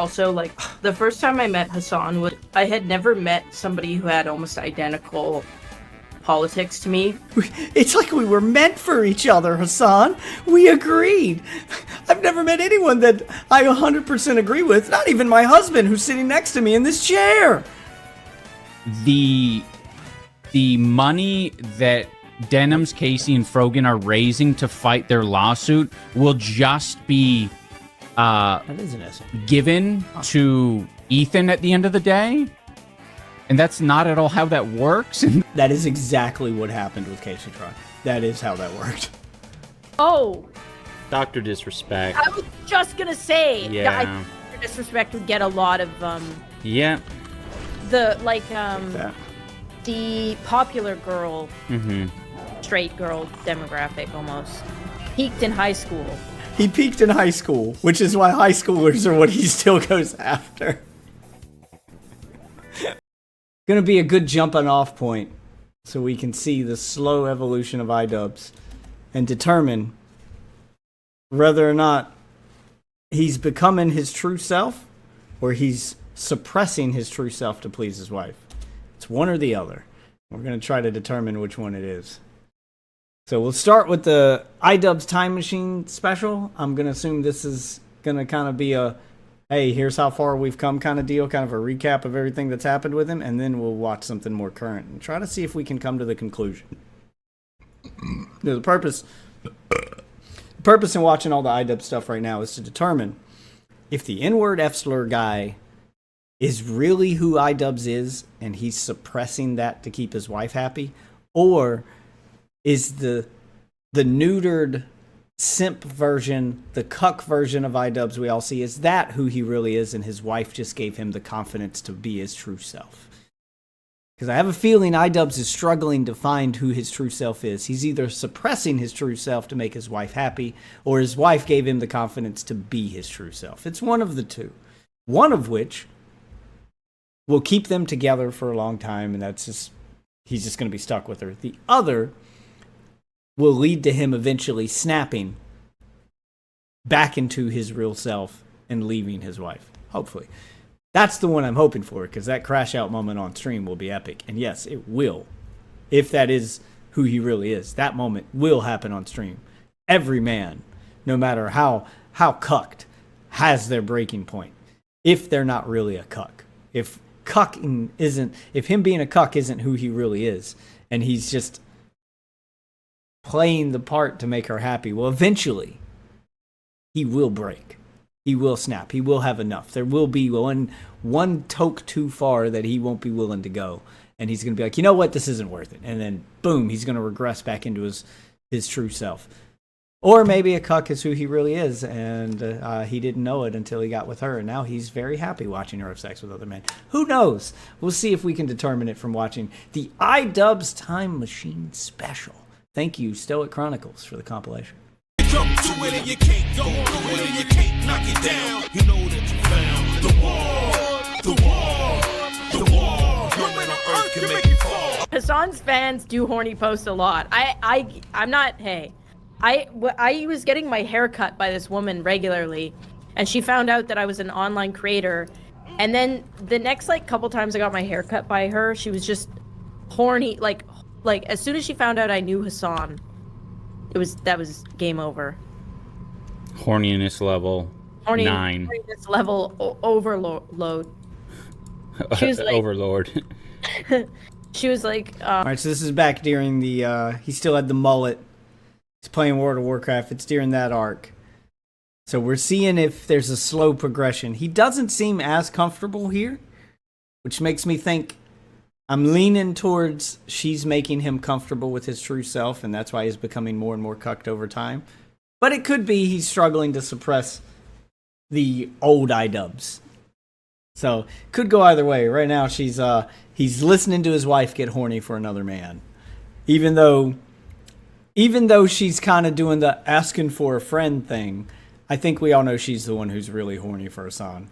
Also, like, the first time I met Hassan was I had never met somebody who had almost identical politics to me. It's like we were meant for each other, Hassan. We agreed. I've never met anyone that I 100% agree with, not even my husband who's sitting next to me in this chair. The money that Denham's, Casey, and Frogan are raising to fight their lawsuit will just be That is an essay. given to Ethan at the end of the day. And that's not at all how that works. That is exactly what happened with Casey Try. That is how that worked. Oh, Dr. Disrespect. I was just gonna say. Yeah. I think Disrespect would get a lot of Yeah. That. the popular girl, Mm-hmm. straight girl demographic almost peaked in high school. He peaked in high school, which is why high schoolers are what he still goes after. Gonna be a good jumping off point so we can see the slow evolution of Idubbbz and determine whether or not he's becoming his true self or he's suppressing his true self to please his wife. It's one or the other. We're going to try to determine which one it is. So we'll start with the Idubbbz Time Machine special. I'm going to assume this is going to kind of be a, hey, here's how far we've come kind of deal, kind of a recap of everything that's happened with him, and then we'll watch something more current and try to see if we can come to the conclusion. The purpose in watching all the Idubbbz stuff right now is to determine if the N-word F-slur guy is really who Idubbbz is and he's suppressing that to keep his wife happy, or is the neutered simp version, the cuck version of Idubbbz we all see, is that who he really is and his wife just gave him the confidence to be his true self? Because I have a feeling Idubbbz is struggling to find who his true self is. He's either suppressing his true self to make his wife happy, or his wife gave him the confidence to be his true self. It's one of the two. One of which will keep them together for a long time, and he's just going to be stuck with her. The other will lead to him eventually snapping back into his real self and leaving his wife, hopefully. That's the one I'm hoping for, because that crash out moment on stream will be epic. And yes, it will. If that is who he really is, that moment will happen on stream. Every man, no matter how cucked, has their breaking point. If they're not really a cuck. If him being a cuck isn't who he really is, and he's just playing the part to make her happy, well, eventually, he will break. He will snap. He will have enough. There will be one toke too far that he won't be willing to go. And he's going to be like, you know what? This isn't worth it. And then, boom, he's going to regress back into his true self. Or maybe a cuck is who he really is, and he didn't know it until he got with her. And now he's very happy watching her have sex with other men. Who knows? We'll see if we can determine it from watching the Idubbbz Time Machine special. Thank you, Stoic Chronicles, for the compilation. Jump to it and you can't go through it and you can't knock it down. You know that you found the wall. No man on earth can make you fall. Hassan's fans do horny post a lot. I'm not. Hey, I was getting my hair cut by this woman regularly, and she found out that I was an online creator. And then the next couple times I got my hair cut by her, she was just horny. Like as soon as she found out I knew Hassan, that was game over. Horniness level 9. Horniness level overload. She was like, Overlord. she was like, All right, so this is back during the, he still had the mullet. He's playing World of Warcraft. It's during that arc. So we're seeing if there's a slow progression. He doesn't seem as comfortable here, which makes me think I'm leaning towards she's making him comfortable with his true self, and that's why he's becoming more and more cucked over time. But it could be he's struggling to suppress the old Idubbbz. So, could go either way. Right now, he's listening to his wife get horny for another man. Even though she's kind of doing the asking for a friend thing, I think we all know she's the one who's really horny for Hassan.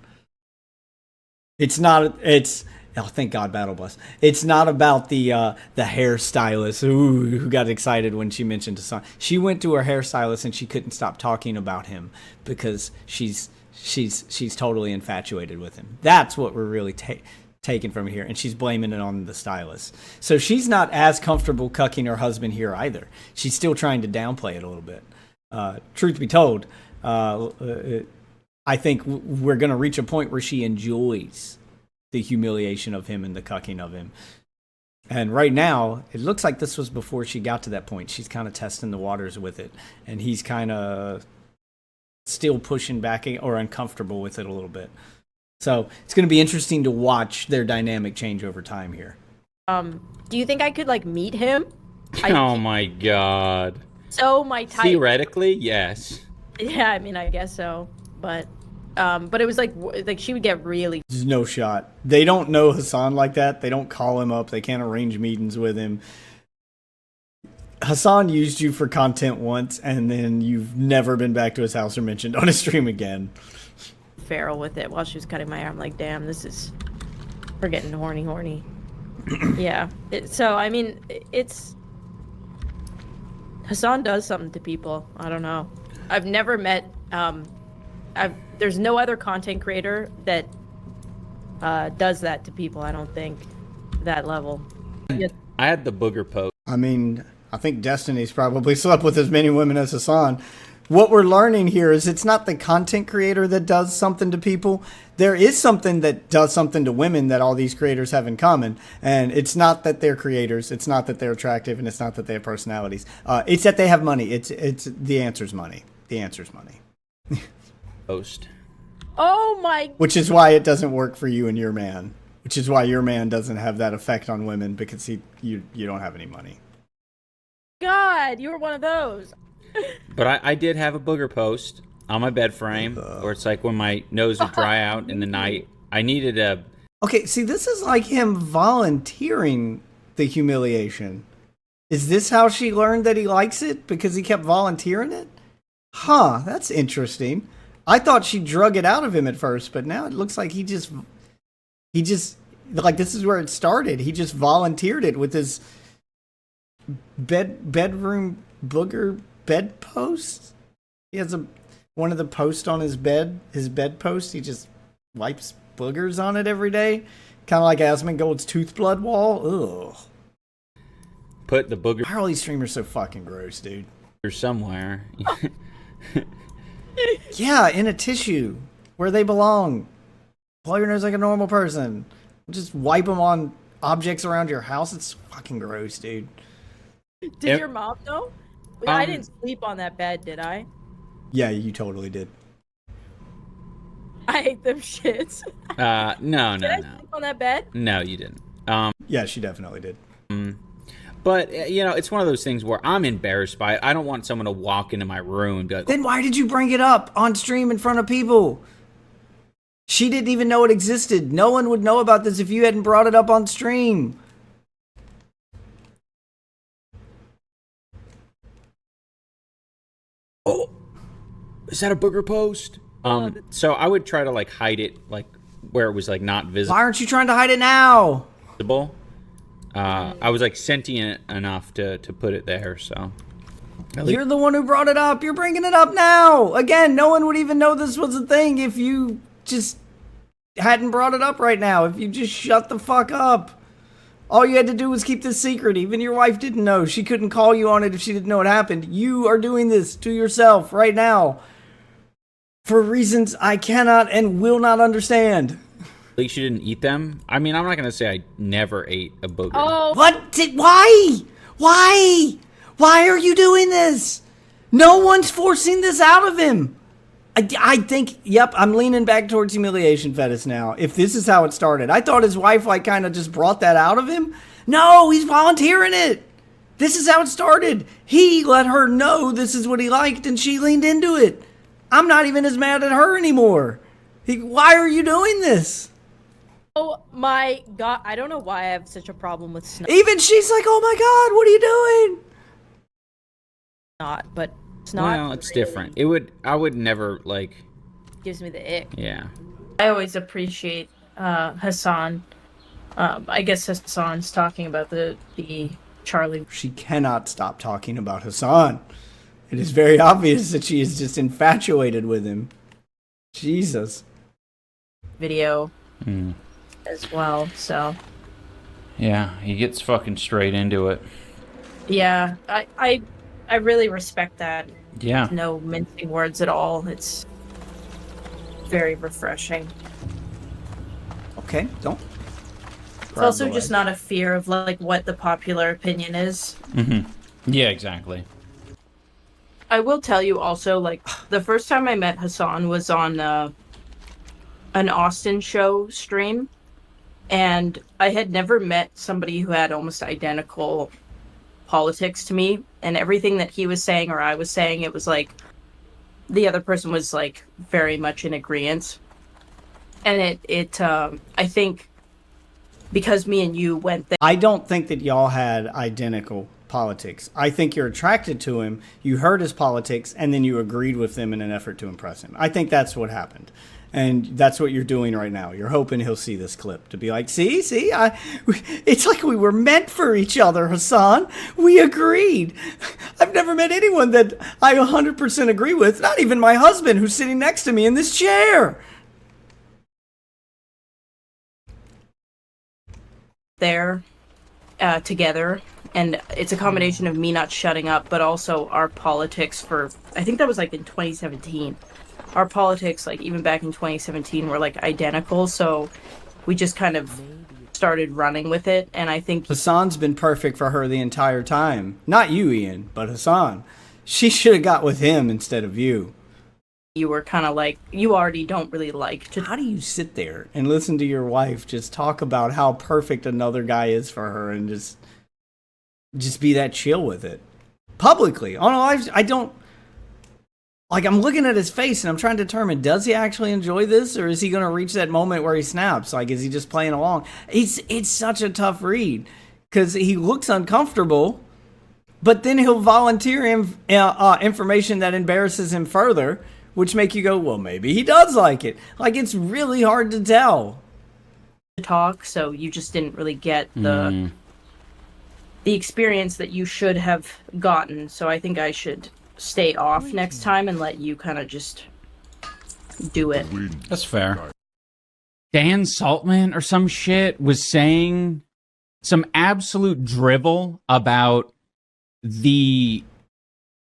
Oh, thank God, Battle Bless. It's not about the hairstylist who got excited when she mentioned Hassan. She went to her hairstylist and she couldn't stop talking about him because she's she's totally infatuated with him. That's what we're really taking from here, and she's blaming it on the stylist. So she's not as comfortable cucking her husband here either. She's still trying to downplay it a little bit. Truth be told, I think we're going to reach a point where she enjoys the humiliation of him and the cucking of him. And right now, it looks like this was before she got to that point. She's kind of testing the waters with it, and he's kind of still pushing back or uncomfortable with it a little bit. So it's going to be interesting to watch their dynamic change over time here. Do you think I could like meet him? Oh my god. So my type. Theoretically, yes. Yeah, I mean, I guess so, but it was like she would get really. There's no shot. They don't know Hassan like that. They don't call him up. They can't arrange meetings with him. Hassan used you for content once, and then you've never been back to his house or mentioned on his stream again. Feral with it while she was cutting my hair. I'm like, damn, we're getting horny. Yeah. So I mean, it's Hassan does something to people. I don't know. I've never met. There's no other content creator that does that to people. I don't think that level. I had the booger post. I mean, I think Destiny's probably slept with as many women as Hassan. What we're learning here is it's not the content creator that does something to people. There is something that does something to women that all these creators have in common. And it's not that they're creators. It's not that they're attractive. And it's not that they have personalities. It's that they have money. It's the answer's money. The answer's money. Post. Oh my. Which is why it doesn't work for you and your man. Which is why your man doesn't have that effect on women, because you don't have any money. God, you were one of those. But I did have a booger post on my bed frame, where it's like when my nose would dry out in the night. I needed a... Okay, see, this is like him volunteering the humiliation. Is this how she learned that he likes it? Because he kept volunteering it? Huh, that's interesting. I thought she drug it out of him at first, but now it looks like he just, like, this is where it started. He just volunteered it with his bedroom booger bed post. He has one of the posts on his bed post. He just wipes boogers on it every day. Kind of like Asmongold's tooth blood wall. Ugh. Put the booger... Why are all these streamers so fucking gross, dude? somewhere. Yeah, in a tissue where they belong. Blow your nose like a normal person. Just wipe them on objects around your house. It's fucking gross, dude. Did your mom know? I didn't sleep on that bed, did I? Yeah, you totally did. I hate them shits. No. Did I sleep on that bed? No, you didn't. Yeah, she definitely did. But, you know, it's one of those things where I'm embarrassed by it. I don't want someone to walk into my room and be like... Then why did you bring it up on stream in front of people? She didn't even know it existed. No one would know about this if you hadn't brought it up on stream. Oh, is that a booger post? So I would try to, like, hide it, like, where it was, like, not visible. Why aren't you trying to hide it now? I was like sentient enough to put it there, so. You're the one who brought it up. You're bringing it up now. Again, no one would even know this was a thing if you just hadn't brought it up right now. If you just shut the fuck up. All you had to do was keep this secret. Even your wife didn't know. She couldn't call you on it if she didn't know it happened. You are doing this to yourself right now for reasons I cannot and will not understand. At least you didn't eat them. I mean, I'm not gonna say I never ate a booger. Oh. Why? Why are you doing this? No one's forcing this out of him. I think, yep, I'm leaning back towards humiliation fetish now. If this is how it started. I thought his wife, like, kind of just brought that out of him. No, he's volunteering it. This is how it started. He let her know this is what he liked, and she leaned into it. I'm not even as mad at her anymore. Why are you doing this? Oh my god, I don't know why I have such a problem with snot. Even she's like, oh my god, what are you doing? Not, but it's not. Well, it's different. I would never, like... Gives me the ick. Yeah. I always appreciate Hassan. I guess Hassan's talking about the Charlie. She cannot stop talking about Hassan. It is very obvious that she is just infatuated with him. Jesus. video as well. So Yeah, he gets fucking straight into it. yeah, I really respect that. Yeah. No mincing words at all. It's very refreshing. Okay, don't. It's also just not a fear of like what the popular opinion is. Yeah, exactly. I will tell you also, like, the first time I met Hassan was on an Austin show stream, and I had never met somebody who had almost identical politics to me, and everything that he was saying or I was saying, it was like the other person was like very much in agreement. And I think because me and you went there. I don't think that y'all had identical politics. I think you're attracted to him, you heard his politics, and then you agreed with them in an effort to impress him. I think that's what happened. And that's what you're doing right now. You're hoping he'll see this clip to be like, see, it's like we were meant for each other, Hassan. We agreed. I've never met anyone that I 100% agree with, not even my husband who's sitting next to me in this chair. There together, and it's a combination of me not shutting up, but also our politics for, I think that was like in 2017. Our politics, like even back in 2017, were like identical, so we just kind of started running with it. And I think Hassan's been perfect for her the entire time. Not you, Ian, but Hassan. She should have got with him instead of you. you were kind of like, you already don't really like to. How do you sit there and listen to your wife just talk about how perfect another guy is for her and just be that chill with it publicly? Oh no, I don't. Like, I'm looking at his face and I'm trying to determine, does he actually enjoy this, or is he going to reach that moment where he snaps? Like, is he just playing along? It's such a tough read because he looks uncomfortable, but then he'll volunteer information that embarrasses him further, which make you go, well, maybe he does like it. Like, it's really hard to tell. Talk, so you just didn't really get the experience that you should have gotten. So I think I should stay off next time and let you kind of just do it. That's fair. Dan Saltman or some shit was saying some absolute drivel about the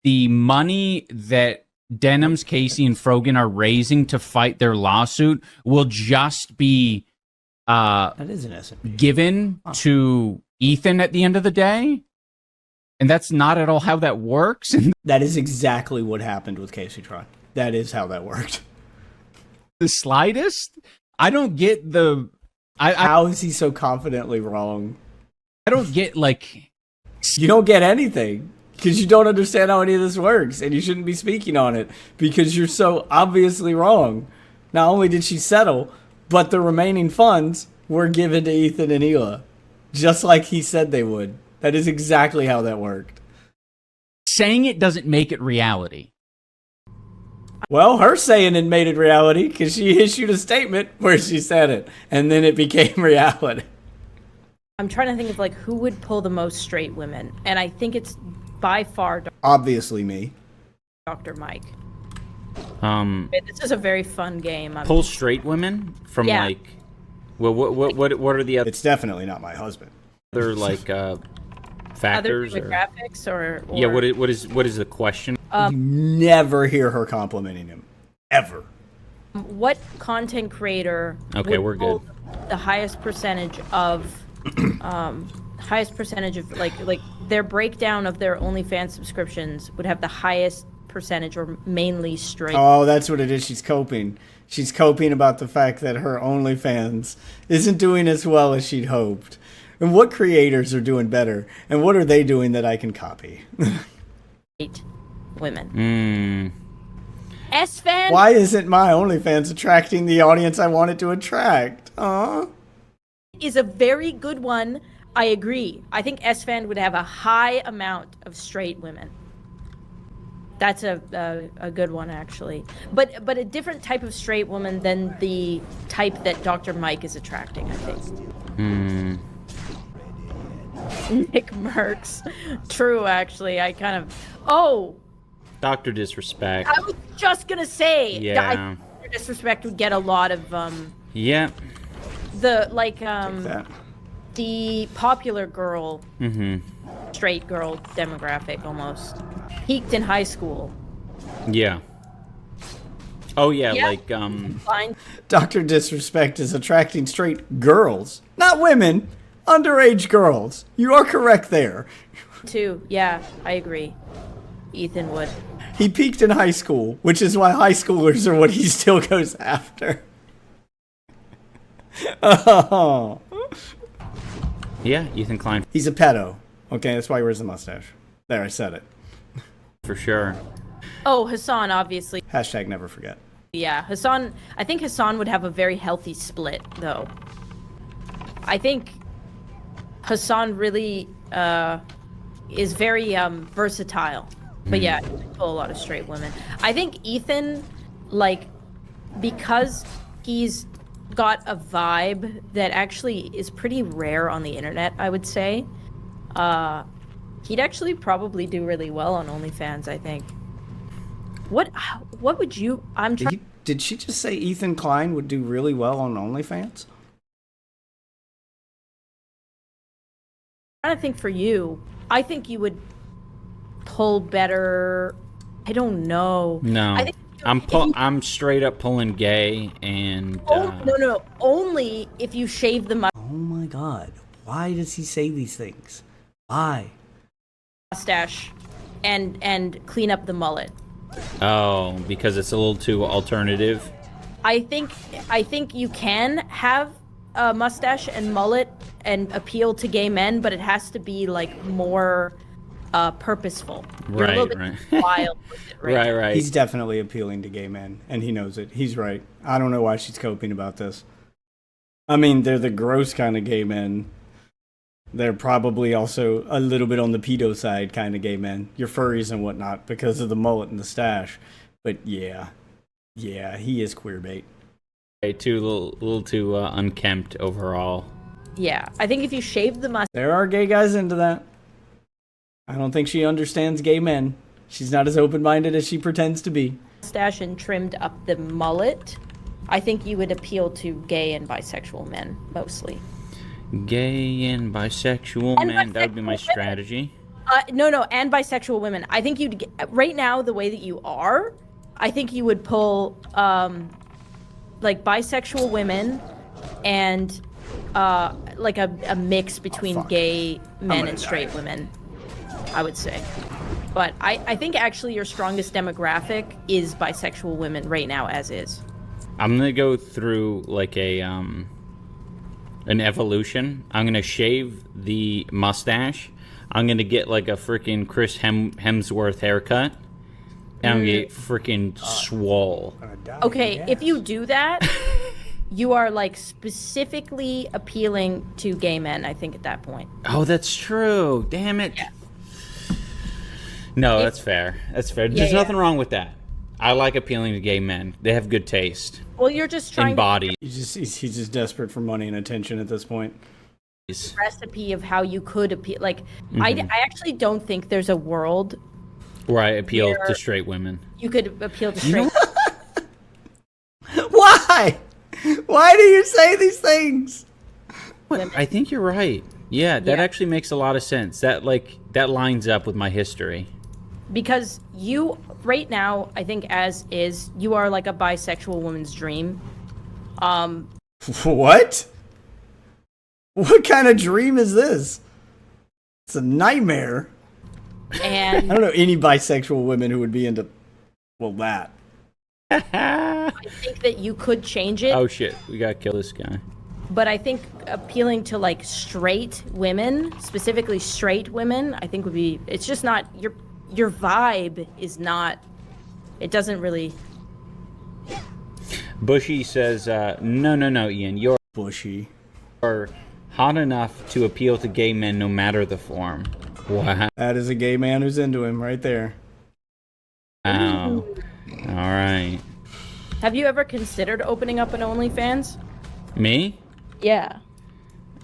money that Denham's, Casey, and Frogan are raising to fight their lawsuit will just be That is an SMP. given to Ethan at the end of the day. And that's not at all how that works. That is exactly what happened with Casey Tron. That is how that worked. The slightest? I don't get the... How is he so confidently wrong? I don't get, like... You don't get anything because you don't understand how any of this works, and you shouldn't be speaking on it because you're so obviously wrong. Not only did she settle, but the remaining funds were given to Ethan and Hila, just like he said they would. That is exactly how that worked. Saying it doesn't make it reality. Well, her saying it made it reality because she issued a statement where she said it, and then it became reality. I'm trying to think of like who would pull the most straight women, and I think it's by far Obviously me. Dr. Mike. Pull This is a very fun game. straight women from Yeah. like, well, what are the It's definitely not my husband. other like Other factors? Or, demographics or yeah, what is the question? You never hear her complimenting him. Ever. what content creator Okay, would we're pull good. the highest percentage of like their breakdown of their OnlyFans subscriptions would have the highest percentage or mainly straight. Oh, that's what it is. She's coping. She's coping about the fact that her OnlyFans isn't doing as well as she'd hoped. And what creators are doing better? And what are they doing that I can copy? Women. S-Fan Why isn't my OnlyFans attracting the audience I want it to attract? Aw. is a very good one. I agree. I think S-Fan would have a high amount of straight women. That's a good one, actually. But a different type of straight woman than the type that Dr. Mike is attracting, I think. Nick Merckx. True, actually. I kind of... Oh! Dr. Disrespect. I was just gonna say... Yeah. Disrespect would get a lot of Yeah. the That. the popular girl, straight girl demographic almost peaked in high school. Yeah. Oh yeah, Yeah. like Fine. Dr. Disrespect is attracting straight girls, not women, underage girls. You are correct there. Too. Yeah, I agree. Ethan would. He peaked in high school, which is why high schoolers are what he still goes after. Oh. yeah, Ethan Klein He's a pedo. Okay, that's why he wears the mustache. There, I said it. for sure. Oh, Hassan, obviously. Hashtag never forget. Yeah, Hassan. I think Hassan would have a very healthy split, though. I think Hassan really is very versatile. But yeah, he would pull a lot of straight women. I think Ethan, like, because he's got a vibe that actually is pretty rare on the internet, I would say. He'd actually probably do really well on OnlyFans, I think. What would you... I'm trying... Did she just say Ethan Klein would do really well on OnlyFans? trying to think for you. I think you would pull better. I don't know. No. I think I'm straight up pulling gay and no. Only if you shave the Oh my god. Why does he say these things? Why? mustache and clean up the mullet. oh, because it's a little too alternative. I think you can have a mustache and mullet and appeal to gay men, but it has to be like more purposeful. You're a little Right, bit wild with it, right? Right. He's definitely appealing to gay men, and he knows it. He's right. I don't know why she's coping about this. I mean, they're the gross kind of gay men. They're probably also a little bit on the pedo side kind of gay men. Your furries and whatnot because of the mullet and the stash. But yeah, he is queer bait. Little too unkempt overall. Yeah, I think if you shave the There are gay guys into that. I don't think she understands gay men. She's not as open-minded as she pretends to be. mustache and trimmed up the mullet, I think you would appeal to gay and bisexual men mostly. Gay and bisexual And men, that would be my bisexual strategy. No, and bisexual women. I think you'd right now the way that you are, I think you would pull like bisexual women and like a mix between gay men and straight women, I would say. But I think actually your strongest demographic is bisexual women right now as is. I'm gonna go through like an evolution. I'm gonna shave the mustache. I'm gonna get like a freaking Chris Hemsworth haircut. And I'm gonna get freaking swole. Okay, if you do that, you are like specifically appealing to gay men, I think, at that point. Oh, that's true. Damn it. Yeah. No, that's fair. That's fair. There's nothing wrong with that. I like appealing to gay men. They have good taste. Well, you're just trying In bodies. He's just desperate for money and attention at this point. to recipe of how you could appeal. Like, I actually don't think there's a world Where I appeal Where- to straight women. you could appeal to straight. Why? Why do you say these things? I think you're right. Yeah, that Yeah. actually makes a lot of sense. That lines up with my history. Because you, right now, I think as is, you are like a bisexual woman's dream. What? What kind of dream is this? It's a nightmare. I And don't know any bisexual women who would be into, well, that. I think that you could change it. Oh shit, we gotta kill this guy. But I think appealing to like straight women, specifically straight women, I think would be, it's just not, your vibe is not, it doesn't really, Bushy says, no, Ian, you're Bushy. hot enough to appeal to gay men no matter the form. Wow. That is a gay man who's into him right there. All right. have you ever considered opening up an OnlyFans? Me? Yeah.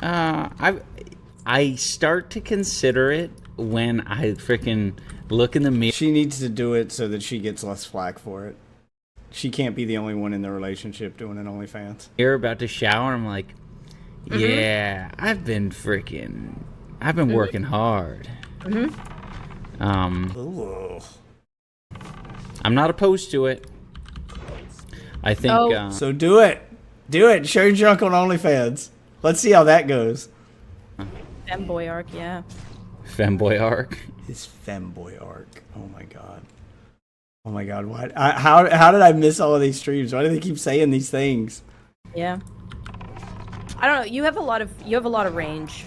I start to consider it when I freaking look in the mirror. She needs to do it so that she gets less flack for it. she can't be the only one in the relationship doing an OnlyFans. You're about to shower. I'm like, yeah, I've been working hard. Ooh. I'm not opposed to it. I think. So do it. Do it. Show your junk on OnlyFans. Let's see how that goes. Femboy arc, yeah. Femboy arc. His femboy arc. Oh my god. Oh my god. What? How did I miss all of these streams? Why do they keep saying these things? Yeah. I don't know. You have a lot of range.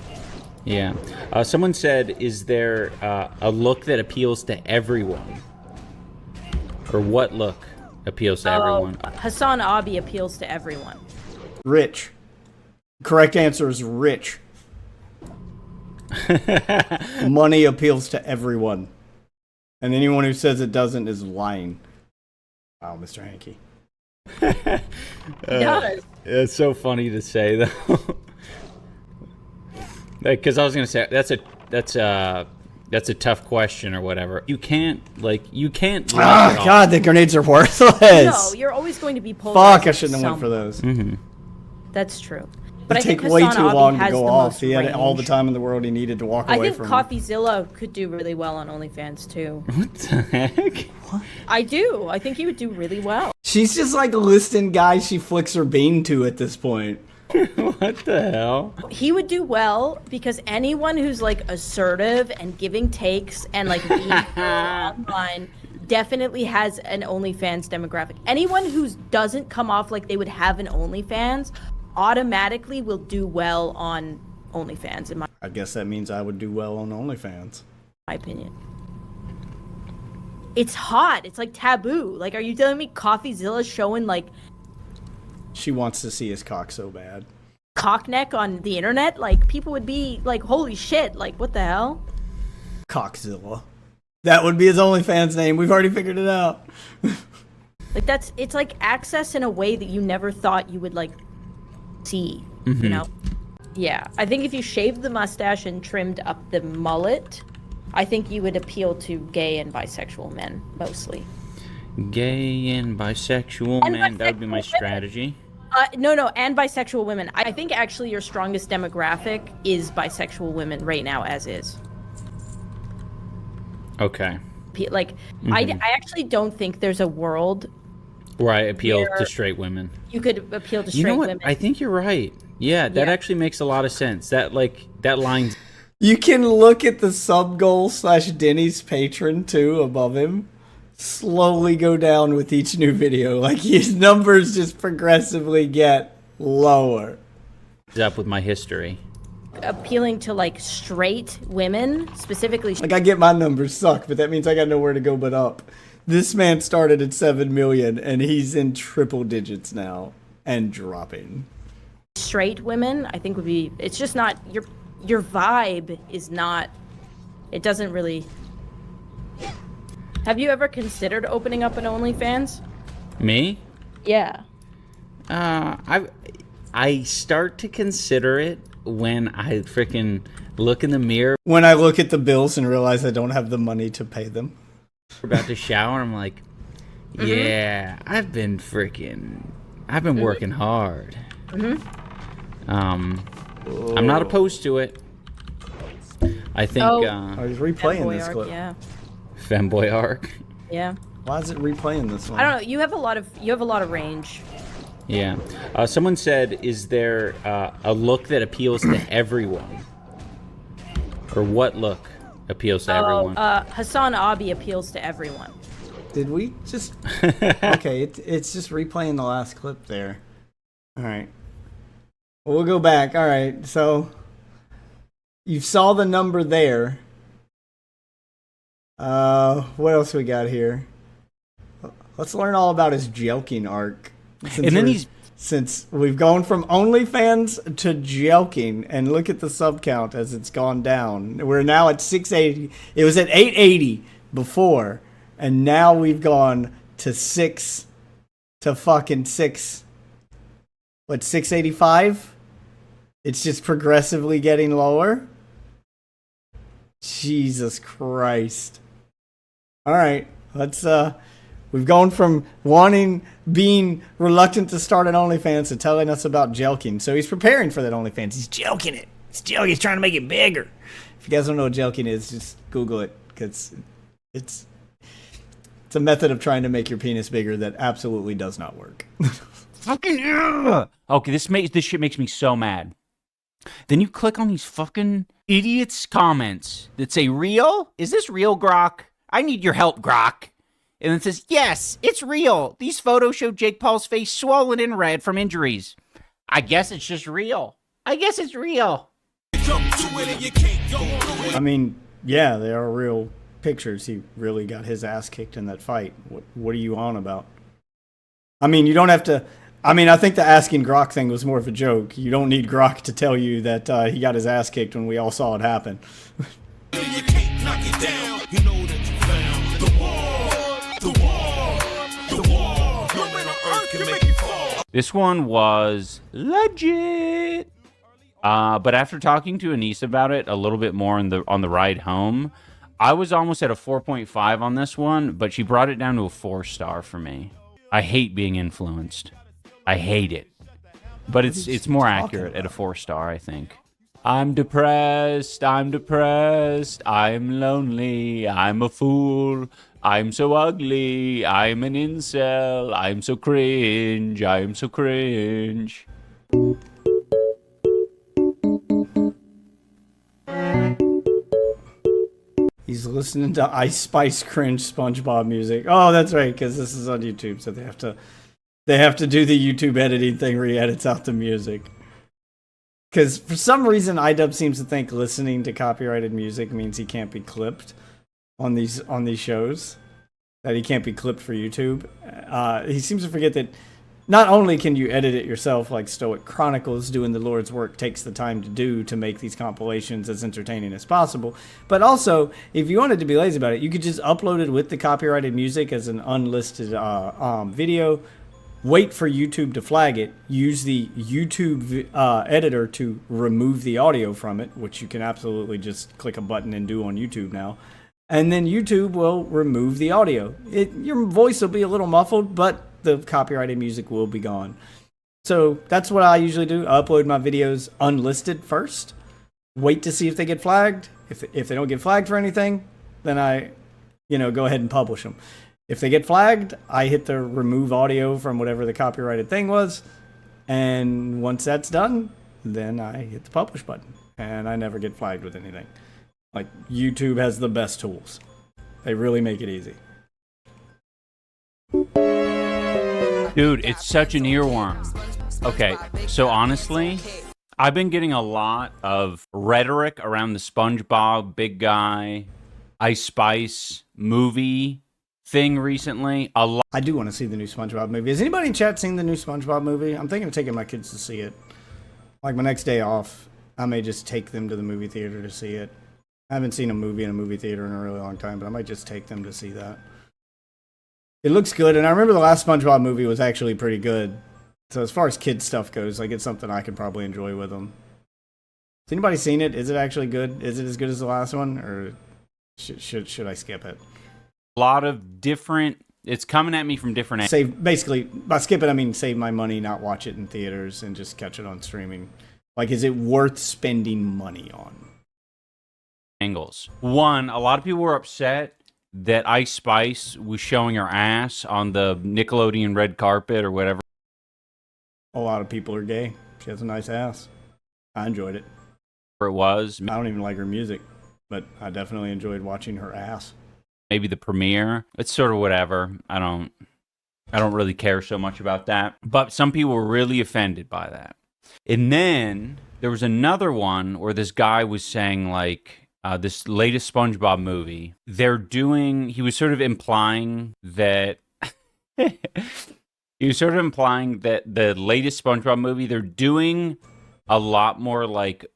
Yeah. Someone said, "Is there a look that appeals to everyone?" Or what look appeals to everyone? Hassan Abi appeals to everyone. Rich. Correct answer is rich. Money appeals to everyone. And anyone who says it doesn't is lying. Wow, Mr. Hankey. It does. It's so funny to say though. Because I was gonna say that's a tough question or whatever. You can't look it off. God, the grenades are worthless. No, you're always going to be pulled. Fuck, I shouldn't have went for those. That's true. But It I think take way Hassan too Abi long to has go the off. most He had all the range. time in the world he needed to walk I away think from. CoffeeZilla could do really well on OnlyFans too. What the heck? I do. I think he would do really well. She's just like listing guys she flicks her bean to at this point. What the hell? He would do well because anyone who's like assertive and giving takes and like being online definitely has an OnlyFans demographic. Anyone who doesn't come off like they would have an OnlyFans automatically will do well on OnlyFans, in my I guess that means I would do well on OnlyFans. opinion. It's hot. It's like taboo. Like, are you telling me CoffeeZilla's showing like She wants to see his cock so bad. cockneck on the internet? Like, people would be like, holy shit, like, what the hell? Cockzilla. That would be his OnlyFans name. We've already figured it out. Like, it's like access in a way that you never thought you would like see, you know? Yeah, I think if you shaved the mustache and trimmed up the mullet, I think you would appeal to gay and bisexual men mostly. Gay and bisexual And men. That would be my bisexual strategy. No, and bisexual women. I think actually your strongest demographic is bisexual women right now, as is. Okay. Like, I actually don't think there's a world Where I appeal Where- to straight women. you could appeal to straight You know what? women. I think you're right. Yeah, that Yeah. actually makes a lot of sense. That line's You can look at the sub goal / Denny's patron too above him. Slowly go down with each new video. Like his numbers just progressively get lower. up with my history. appealing to like straight women, specifically. Like I get my numbers suck, but that means I got nowhere to go but up. This man started at 7 million and he's in triple digits now and dropping. Straight women, I think would be. It's just not your vibe is not. It doesn't really. Have you ever considered opening up an OnlyFans? Me? Yeah. I start to consider it when I freaking look in the mirror When I look at the bills and realize I don't have the money to pay them. about to shower. I'm like, yeah, I've been working hard. I'm not opposed to it. I think I was replaying Femboy this arc, clip. yeah. Femboy arc. Yeah. Why is it replaying this one? I don't know. You have a lot of range. Yeah. Someone said, is there a look that appeals to everyone? Or what look appeals to everyone? Hassan Abi appeals to everyone. Did we just... Okay, it's just replaying the last clip there. Alright. Well, we'll go back. Alright, so... You saw the number there. What else we got here? Let's learn all about his joking arc. Since we've gone from OnlyFans to joking, and look at the sub count as it's gone down. We're now at 680. It was at 880 before, and now we've gone to 685? It's just progressively getting lower. Jesus Christ. All right, let's We've gone from being reluctant to start an OnlyFans to telling us about jelking. So he's preparing for that OnlyFans. He's jelking it. He's trying to make it bigger. If you guys don't know what jelking is, just Google it, because it's a method of trying to make your penis bigger that absolutely does not work. Fucking okay, this shit makes me so mad. Then you click on these fucking idiots' comments that say, "Real? Is this real, Grok? I need your help, Grok." And it says, "Yes, it's real. These photos show Jake Paul's face swollen and red from injuries. I guess it's just real. I guess it's real." I mean, yeah, they are real pictures. He really got his ass kicked in that fight. What are you on about? I mean, you don't have to. I mean, I think the asking Grok thing was more of a joke. You don't need Grok to tell you that he got his ass kicked when we all saw it happen. This one was legit. But after talking to Anisa about it a little bit more on the ride home, I was almost at a 4.5 on this one, but she brought it down to a 4-star for me. I hate being influenced. I hate it. But it's more accurate at a 4-star, I think. I'm depressed. I'm lonely. I'm a fool. I'm so ugly. I'm an incel. I'm so cringe. He's listening to Ice Spice cringe SpongeBob music. Oh, that's right, because this is on YouTube, so they have to do the YouTube editing thing where he edits out the music. Because for some reason, Idubbbz seems to think listening to copyrighted music means he can't be clipped on these shows. That he can't be clipped for YouTube. He seems to forget that not only can you edit it yourself, like Stoic Chronicles doing the Lord's work takes the time to do to make these compilations as entertaining as possible, but also, if you wanted to be lazy about it, you could just upload it with the copyrighted music as an unlisted video, wait for YouTube to flag it, use the YouTube editor to remove the audio from it, which you can absolutely just click a button and do on YouTube now. And then YouTube will remove the audio. Your voice will be a little muffled, but the copyrighted music will be gone. So that's what I usually do. I upload my videos unlisted first. Wait to see if they get flagged. If they don't get flagged for anything, then I, go ahead and publish them. If they get flagged, I hit the remove audio from whatever the copyrighted thing was. And once that's done, then I hit the publish button. And I never get flagged with anything. Like, YouTube has the best tools. They really make it easy. Dude, it's such an earworm. Okay, so honestly, I've been getting a lot of rhetoric around the SpongeBob big guy, Ice Spice movie thing recently. I do want to see the new SpongeBob movie. Has anybody in chat seen the new SpongeBob movie? I'm thinking of taking my kids to see it. Like, my next day off, I may just take them to the movie theater to see it. I haven't seen a movie in a movie theater in a really long time, but I might just take them to see that. It looks good, and I remember the last SpongeBob movie was actually pretty good. So as far as kids stuff goes, like, it's something I could probably enjoy with them. Has anybody seen it? Is it actually good? Is it as good as the last one, or should I skip it? A lot of different. It's coming at me from different. Basically, by skip it, I mean save my money, not watch it in theaters, and just catch it on streaming. Like, is it worth spending money on? Angles. One, a lot of people were upset that Ice Spice was showing her ass on the Nickelodeon red carpet or whatever. A lot of people are gay. She has a nice ass. I enjoyed it. It was. I don't even like her music, but I definitely enjoyed watching her ass. Maybe the premiere. It's sort of whatever. I don't really care so much about that. But some people were really offended by that. And then there was another one where this guy was saying, like, this latest SpongeBob movie, he was sort of implying that the latest SpongeBob movie, they're doing a lot more like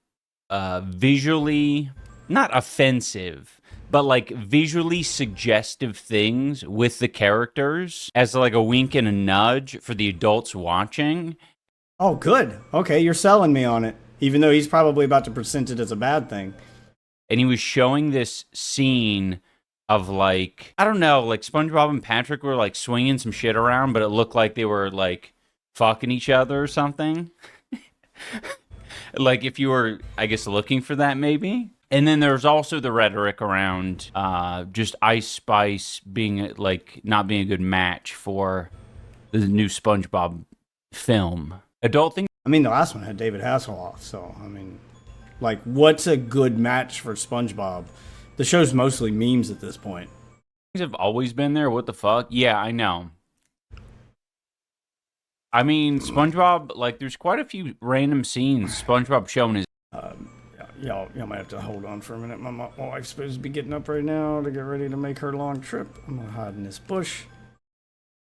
visually, not offensive, but like visually suggestive things with the characters as like a wink and a nudge for the adults watching. Oh, good. Okay, you're selling me on it, even though he's probably about to present it as a bad thing. And he was showing this scene of like, I don't know, like SpongeBob and Patrick were like swinging some shit around, but it looked like they were like fucking each other or something. Like if you were, I guess, looking for that maybe. And then there's also the rhetoric around just Ice Spice being like not being a good match for the new SpongeBob film. Adult thing. I mean, the last one had David Hasselhoff, so I mean, like, what's a good match for SpongeBob? The show's mostly memes at this point. Things have always been there. What the fuck? Yeah, I know. I mean, SpongeBob, like, there's quite a few random scenes SpongeBob showing his. Y'all might have to hold on for a minute. My wife's supposed to be getting up right now to get ready to make her long trip. I'm gonna hide in this bush.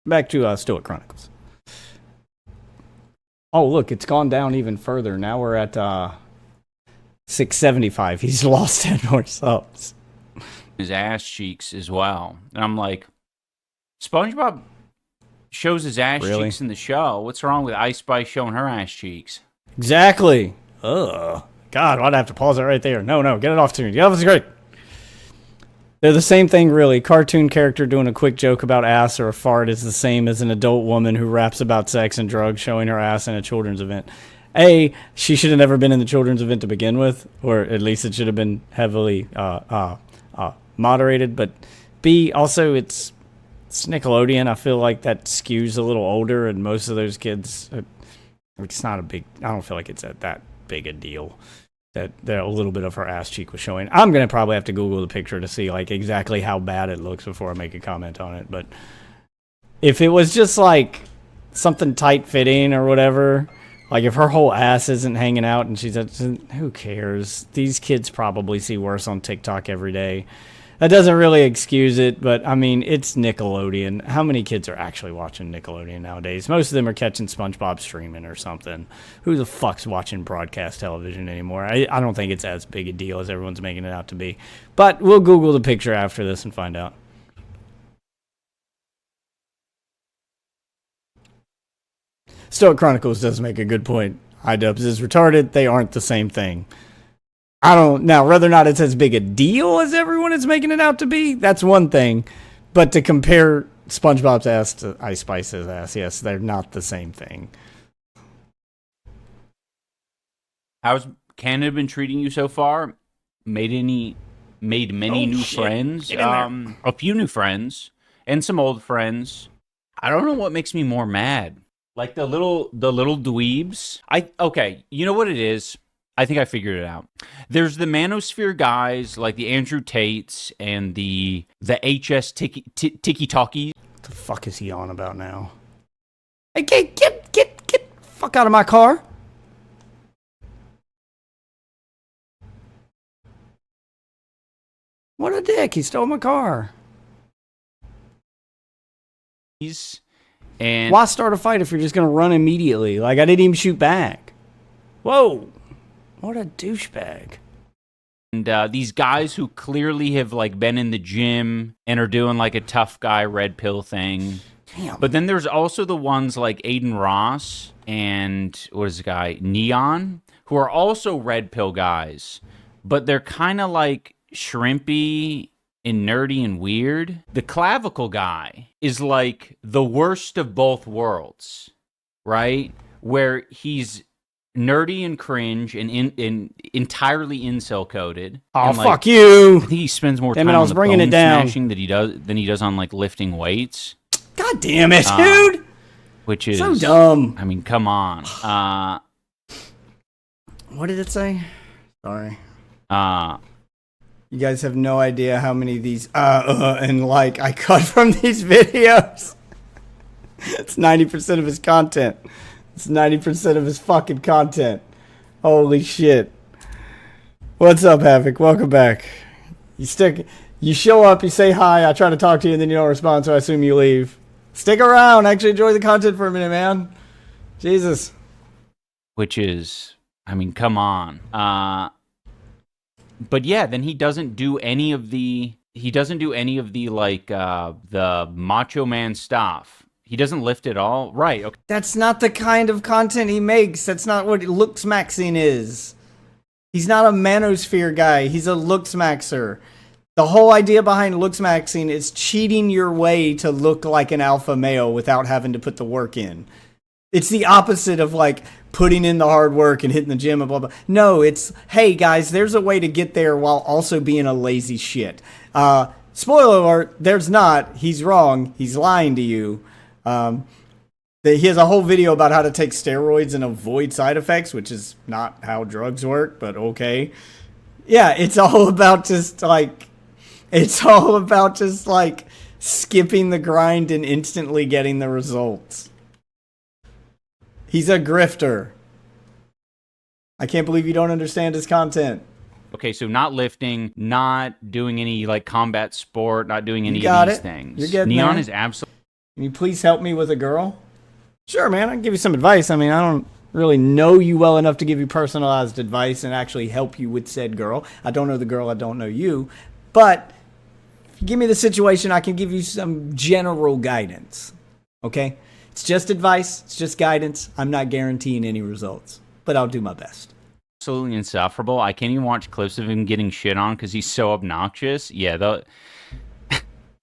Back to Stoic Chronicles. Oh, look, it's gone down even further. Now we're at 675. He's lost 10 more subs. His ass cheeks as well. And I'm like, SpongeBob shows his ass cheeks in the show. What's wrong with Ice Spice showing her ass cheeks? Exactly. Ugh. God, why'd I have to pause it right there? No, get it off to me. Yeah, that's great. They're the same thing, really. Cartoon character doing a quick joke about ass or a fart is the same as an adult woman who raps about sex and drugs showing her ass in a children's event. A, she should have never been in the children's event to begin with, or at least it should have been heavily moderated. But B, also, it's Nickelodeon. I feel like that skews a little older, and most of those kids, it's not a big, I don't feel like it's that big a deal that a little bit of her ass cheek was showing. I'm going to probably have to Google the picture to see like exactly how bad it looks before I make a comment on it. But if it was just like something tight fitting or whatever, like if her whole ass isn't hanging out and she's who cares? These kids probably see worse on TikTok every day. That doesn't really excuse it, but I mean, it's Nickelodeon. How many kids are actually watching Nickelodeon nowadays? Most of them are catching SpongeBob streaming or something. Who the fuck's watching broadcast television anymore? I don't think it's as big a deal as everyone's making it out to be. But we'll Google the picture after this and find out. Stoic Chronicles does make a good point. Idubbbz is retarded. They aren't the same thing. I don't now whether or not it's as big a deal as everyone is making it out to be. That's one thing, but to compare SpongeBob's ass to Ice Spice's ass, yes, they're not the same thing. How's Canada been treating you so far? Made many new friends? A few new friends and some old friends. I don't know what makes me more mad. Like the little dweebs. Okay, you know what it is? I think I figured it out. There's the Manosphere guys, like the Andrew Tates and the HS Tiki Talkies. What the fuck is he on about now? Hey, get fuck out of my car. What a dick, he stole my car. And why start a fight if you're just gonna run immediately? Like, I didn't even shoot back. Whoa. What a douchebag. And these guys who clearly have like been in the gym and are doing like a tough guy red pill thing. Damn. But then there's also the ones like Aiden Ross and what is the guy? Neon, who are also red pill guys. But they're kind of like shrimpy and nerdy and weird. The clavicle guy is like the worst of both worlds, right? Where he's nerdy and cringe and entirely incel coded. Oh, and, like, fuck you! I think he spends more damn time it, I on was the bringing bone it down. smashing than he does on like lifting weights. God damn it, dude! Which is so dumb. I mean, come on. What did it say? Sorry. You guys have no idea how many of these and like I cut from these videos. It's 90% of his content. It's 90% of his fucking content. Holy shit. What's up, Havoc? Welcome back. You show up, you say hi, I try to talk to you, and then you don't respond, so I assume you leave. Stick around. Actually enjoy the content for a minute, man. Jesus. Which is, I mean, come on. But yeah, then he doesn't do any of the like the Macho Man stuff. He doesn't lift at all. Right. Okay. That's not the kind of content he makes. That's not what looks maxing is. He's not a manosphere guy. He's a looks maxer. The whole idea behind looks maxing is cheating your way to look like an alpha male without having to put the work in. It's the opposite of like putting in the hard work and hitting the gym and blah, blah. No, it's, hey guys, there's a way to get there while also being a lazy shit. Spoiler alert, there's not. He's wrong. He's lying to you. He has a whole video about how to take steroids and avoid side effects, which is not how drugs work, but okay. Yeah, it's all about just like skipping the grind and instantly getting the results. He's a grifter. I can't believe you don't understand his content. Okay, so not lifting, not doing any like combat sport, not doing any You got of these it. things. You're getting Neon there. is absolutely. Can you please help me with a girl? Sure, man. I can give you some advice. I mean, I don't really know you well enough to give you personalized advice and actually help you with said girl. I don't know the girl. I don't know you. But if you give me the situation, I can give you some general guidance. Okay? It's just advice. It's just guidance. I'm not guaranteeing any results, but I'll do my best. Absolutely insufferable. I can't even watch clips of him getting shit on because he's so obnoxious. Yeah,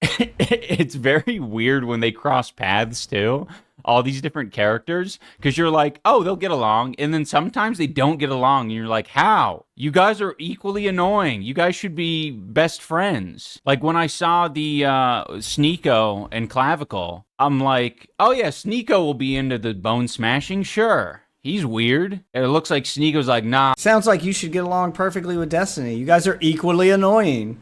it's very weird when they cross paths too. All these different characters, because you're like, oh, they'll get along, and then sometimes they don't get along, and you're like, how? You guys are equally annoying. You guys should be best friends. Like when I saw the Sneeko and Clavicle, I'm like, oh yeah, Sneeko will be into the bone smashing, sure. He's weird. It looks like Sneeko's like, nah. Sounds like you should get along perfectly with Destiny. You guys are equally annoying.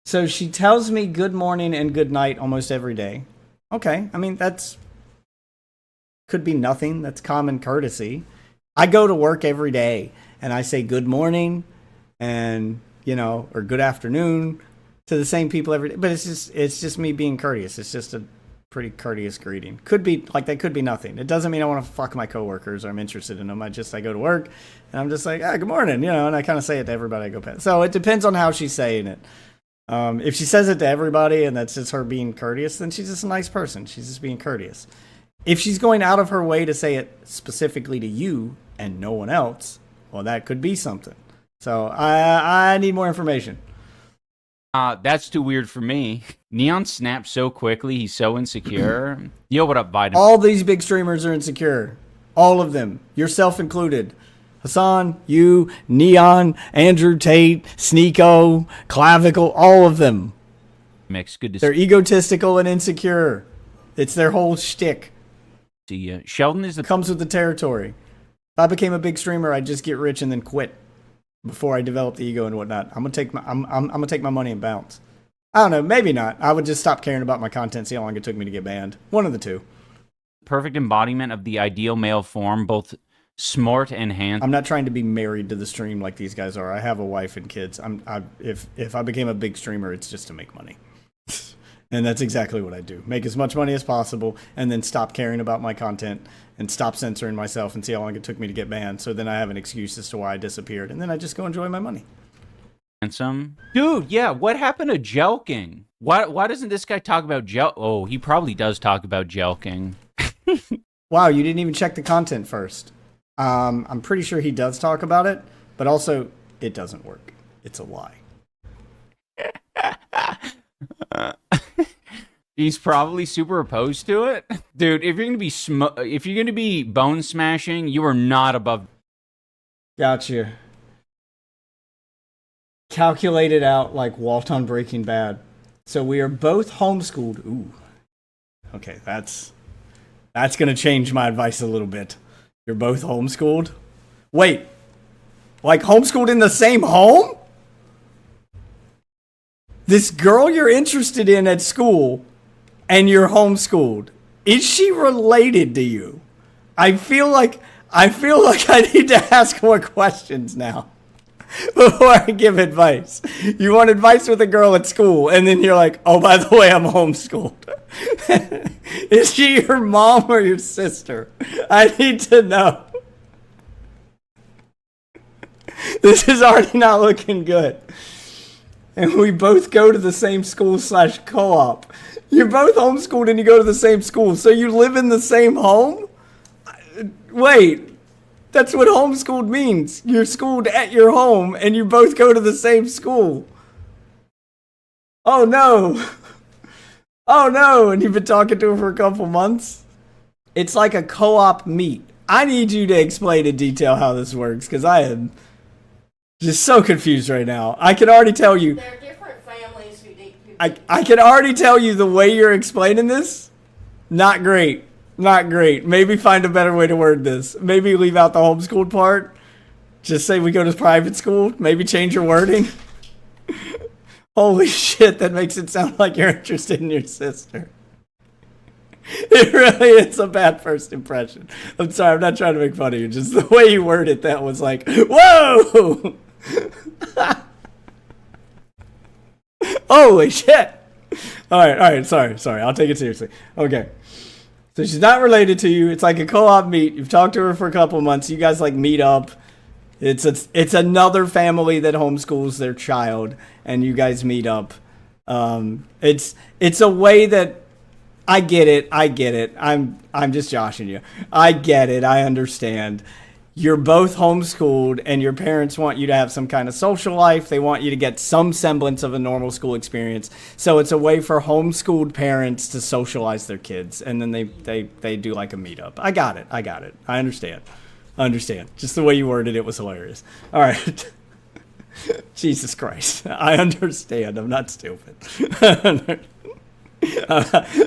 So she tells me good morning and good night almost every day. Okay, I mean, that's... could be nothing. That's common courtesy. I go to work every day and I say good morning and, or good afternoon to the same people every day. But it's just me being courteous. It's just a pretty courteous greeting. Could be like, that could be nothing. It doesn't mean I want to fuck my coworkers or I'm interested in them. I go to work and I'm just like, good morning, and I kind of say it to everybody I go past. So it depends on how she's saying it. If she says it to everybody and that's just her being courteous, then she's just a nice person. She's just being courteous. If she's going out of her way to say it specifically to you and no one else, well, that could be something. So I need more information. That's too weird for me. Neon snaps so quickly. He's so insecure. Yo, what up, Biden? All these big streamers are insecure. All of them. Yourself included. Hassan, you, Neon, Andrew Tate, Sneeko, Clavicle, all of them. Mix. Good to They're egotistical and insecure. It's their whole shtick. see you. Sheldon is the Comes with the territory. If I became a big streamer, I'd just get rich and then quit before I develop the ego and whatnot. I'm gonna take my money and bounce. I don't know, maybe not. I would just stop caring about my content, see how long it took me to get banned. One of the two. perfect embodiment of the ideal male form, both smart and handsome. I'm not trying to be married to the stream like these guys are. I have a wife and kids. If I became a big streamer, it's just to make money. And that's exactly what I do. Make as much money as possible and then stop caring about my content and stop censoring myself and see how long it took me to get banned. So then I have an excuse as to why I disappeared. And then I just go enjoy my money. Dude, yeah, what happened to jelking? Why doesn't this guy talk about gel? Oh, he probably does talk about jelking. Wow, you didn't even check the content first. I'm pretty sure he does talk about it, but also it doesn't work. It's a lie. He's probably super opposed to it. Dude, if you're gonna be bone smashing, you are not above. Gotcha. Calculated out like Walt on Breaking Bad. So we are both homeschooled. Ooh. Okay, that's gonna change my advice a little bit. You're both homeschooled? Wait. Like homeschooled in the same home? This girl you're interested in at school and you're homeschooled. Is she related to you? I feel like I need to ask more questions now before I give advice. You want advice with a girl at school, and then you're like, oh, by the way, I'm homeschooled. Is she your mom or your sister? I need to know. This is already not looking good. And we both go to the same school / co-op. You're both homeschooled and you go to the same school. So you live in the same home? Wait, that's what homeschooled means. You're schooled at your home and you both go to the same school. Oh no! Oh no! And you've been talking to her for a couple months? It's like a co-op meet. I need you to explain in detail how this works, because I am just so confused right now. I can already tell you. There are different families who need. I can already tell you the way you're explaining this. Not great. Not great. Maybe find a better way to word this. Maybe leave out the homeschooled part. Just say we go to private school. Maybe change your wording. Holy shit, that makes it sound like you're interested in your sister. It really is a bad first impression. I'm sorry, I'm not trying to make fun of you. Just the way you word it, that was like, whoa! Holy shit! Alright, sorry. I'll take it seriously. Okay. So she's not related to you. It's like a co-op meet. You've talked to her for a couple months. You guys like meet up. It's another family that homeschools their child, and you guys meet up. It's a way that I get it. I'm just joshing you. I get it. I understand. You're both homeschooled, and your parents want you to have some kind of social life. They want you to get some semblance of a normal school experience. So it's a way for homeschooled parents to socialize their kids, and then they do like a meetup. I got it. I understand. Just the way you worded it was hilarious. All right. Jesus Christ. I understand. I'm not stupid.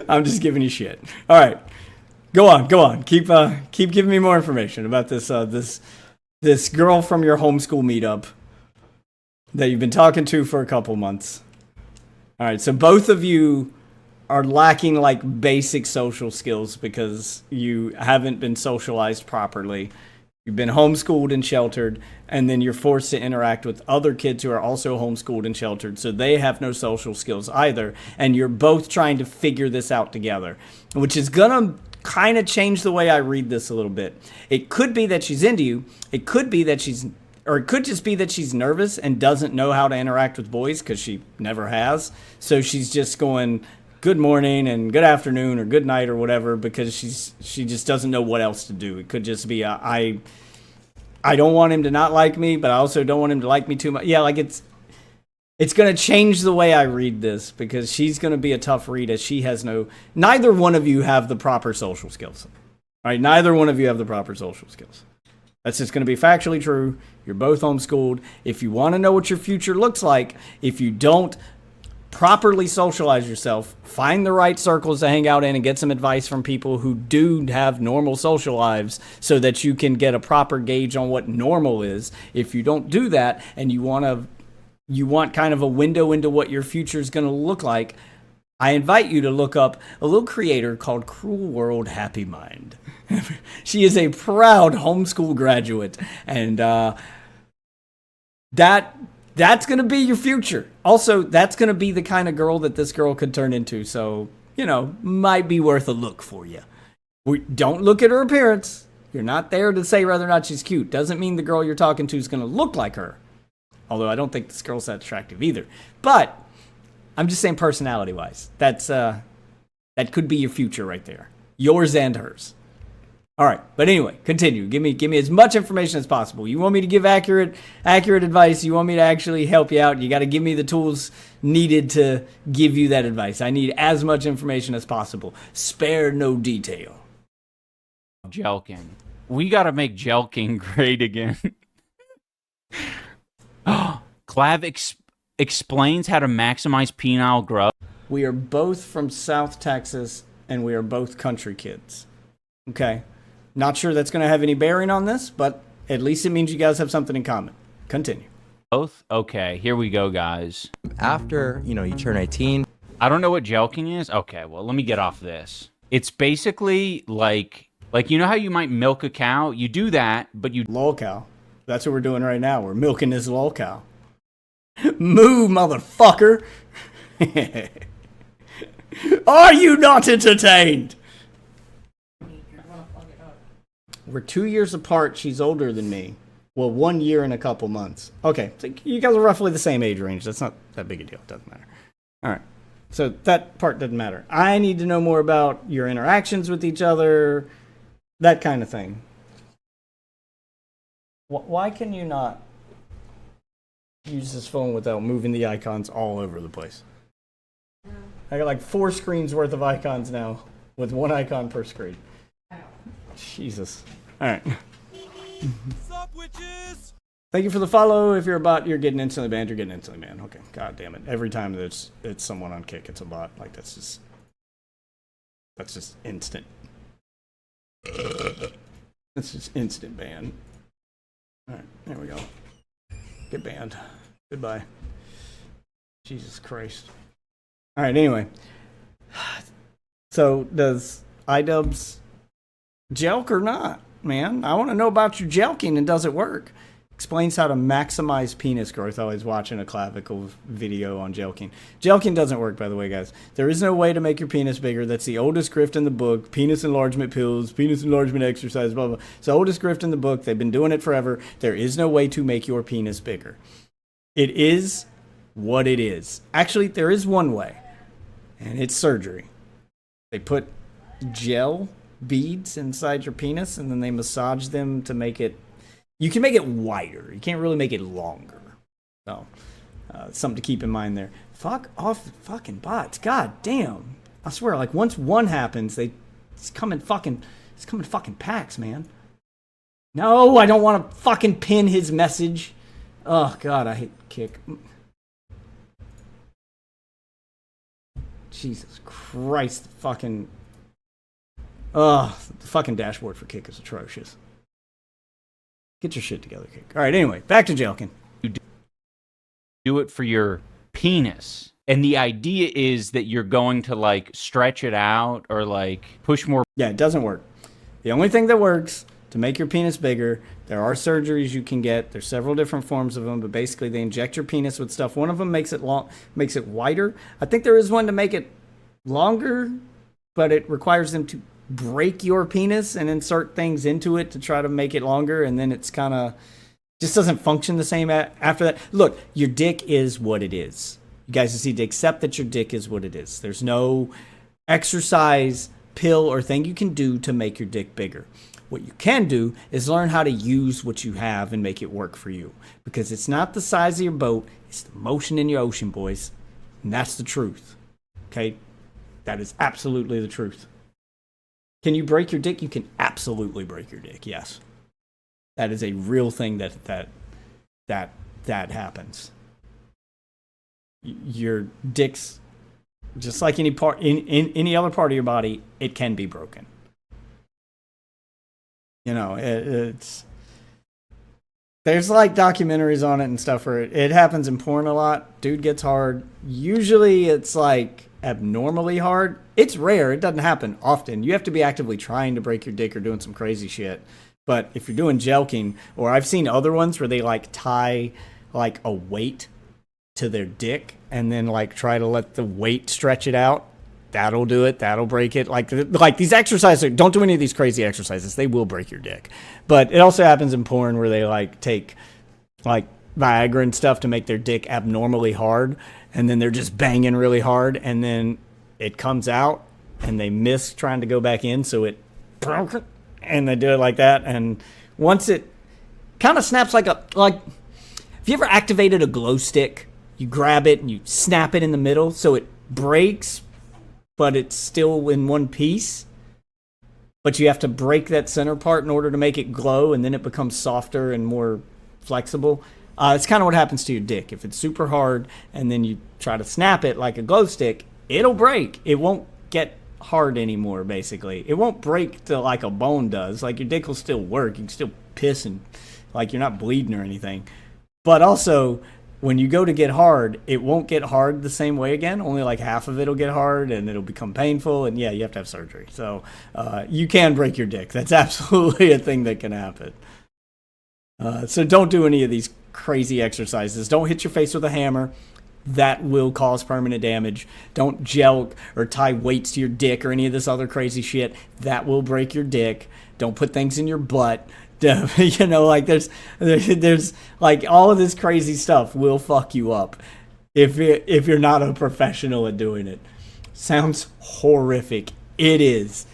I'm just giving you shit. All right. Go on. Keep giving me more information about this girl from your homeschool meetup that you've been talking to for a couple months. All right. So both of you are lacking like basic social skills because you haven't been socialized properly. You've been homeschooled and sheltered, and then you're forced to interact with other kids who are also homeschooled and sheltered, so they have no social skills either, and you're both trying to figure this out together, which is gonna kind of change the way I read this a little bit. It could be that she's into you. It could be that or it could just be that she's nervous and doesn't know how to interact with boys because she never has, so she's just going good morning and good afternoon or good night or whatever because she just doesn't know what else to do. It could just be I don't want him to not like me, but I also don't want him to like me too much. Yeah, like it's going to change the way I read this because she's going to be a tough read as she has neither one of you have the proper social skills. All right, neither one of you have the proper social skills. That's just going to be factually true. You're both homeschooled. If you want to know what your future looks like, if you don't properly socialize yourself, find the right circles to hang out in and get some advice from people who do have normal social lives so that you can get a proper gauge on what normal is. If you don't do that and you want kind of a window into what your future is going to look like, I invite you to look up a little creator called Cruel World Happy Mind. She is a proud homeschool graduate, and that's going to be your future. Also, that's going to be the kind of girl that this girl could turn into. So, might be worth a look for you. Don't look at her appearance. You're not there to say whether or not she's cute. Doesn't mean the girl you're talking to is going to look like her. Although I don't think this girl's that attractive either. But I'm just saying personality-wise. That could be your future right there. Yours and hers. All right, but anyway, continue. Give me as much information as possible. You want me to give accurate advice? You want me to actually help you out? You got to give me the tools needed to give you that advice. I need as much information as possible. Spare no detail. Jelking. We got to make Jelking great again. Clav explains how to maximize penile growth. We are both from South Texas, and we are both country kids. Okay. Not sure that's going to have any bearing on this, but at least it means you guys have something in common. Continue. Both? Okay, here we go, guys. After, you turn 18. I don't know what jelking is? Okay, well, let me get off this. It's basically like you know how you might milk a cow? You do that, but you... Lol cow. That's what we're doing right now. We're milking this lol cow. Moo, motherfucker! Are you not entertained? We're 2 years apart. She's older than me. Well, 1 year and a couple months. Okay, so you guys are roughly the same age range. That's not that big a deal. It doesn't matter. All right, so that part doesn't matter. I need to know more about your interactions with each other, that kind of thing. Why can you not use this phone without moving the icons all over the place? I got like 4 screens worth of icons now, with 1 icon per screen. Jesus. All right. Thank you for the follow. If you're a bot, you're getting instantly banned. You're getting instantly banned. Okay. God damn it. Every time that it's someone on Kick, it's a bot. Like that's just instant. That's just instant ban. All right. There we go. Get banned. Goodbye. Jesus Christ. All right. Anyway. So does Idubbbz jelk or not, man? I want to know about your jelking and does it work? Explains how to maximize penis growth. I was watching a clavicle video on jelking. Jelking doesn't work, by the way, guys. There is no way to make your penis bigger. That's the oldest grift in the book. Penis enlargement pills, penis enlargement exercise, blah, blah. It's the oldest grift in the book. They've been doing it forever. There is no way to make your penis bigger. It is what it is. Actually, there is one way, and it's surgery. They put gel beads inside your penis, and then they massage them to make it. You can make it wider. You can't really make it longer. So, something to keep in mind there. Fuck off the fucking bots. God damn. I swear, like once one happens, it's coming fucking packs, man. No, I don't want to fucking pin his message. Oh God, I hate Kick. Jesus Christ, the fucking dashboard for Kick is atrocious. Get your shit together, Kick. All right, anyway, back to jelking. You do it for your penis. And the idea is that you're going to like stretch it out or like push more. Yeah, it doesn't work. The only thing that works to make your penis bigger, there are surgeries you can get. There's several different forms of them, but basically they inject your penis with stuff. One of them makes it wider. I think there is one to make it longer, but it requires them to break your penis and insert things into it to try to make it longer, and then it's kind of just doesn't function the same after that. Look, your dick is what it is. You guys just need to accept that your dick is what it is. There's no exercise, pill, or thing you can do to make your dick bigger. What you can do is learn how to use what you have and make it work for you, because it's not the size of your boat, it's the motion in your ocean, boys. And that's the truth. Okay? That is absolutely the truth. Can you break your dick? You can absolutely break your dick. Yes, that is a real thing that happens. Your dick's just like any part in any other part of your body. It can be broken. You know, it's there's like documentaries on it and stuff where it happens in porn a lot. Dude gets hard. Usually, it's like abnormally hard. It's rare. It doesn't happen often. You have to be actively trying to break your dick or doing some crazy shit. But if you're doing jelking, or I've seen other ones where they like tie like a weight to their dick and then like try to let the weight stretch it out. That'll do it. That'll break it. Like these exercises, don't do any of these crazy exercises. They will break your dick. But it also happens in porn where they like take like Viagra and stuff to make their dick abnormally hard, and then they're just banging really hard, and then it comes out and they miss trying to go back in, so it broke it, and they do it like that. And once it kind of snaps like have you ever activated a glow stick? You grab it and you snap it in the middle so it breaks, but it's still in one piece. But you have to break that center part in order to make it glow, and then it becomes softer and more flexible. It's kind of what happens to your dick. If it's super hard and then you try to snap it like a glow stick, it'll break. It won't get hard anymore, basically. It won't break to like a bone does. Like your dick will still work. You can still piss and like you're not bleeding or anything. But also, when you go to get hard, it won't get hard the same way again. Only like half of it will get hard, and it'll become painful. And yeah, you have to have surgery. So you can break your dick. That's absolutely a thing that can happen. So don't do any of these crazy exercises. Don't hit your face with a hammer. That will cause permanent damage. Don't gel or tie weights to your dick or any of this other crazy shit. That will break your dick. Don't put things in your butt. You know, like there's like all of this crazy stuff will fuck you up if you're not a professional at doing it. Sounds horrific. It is.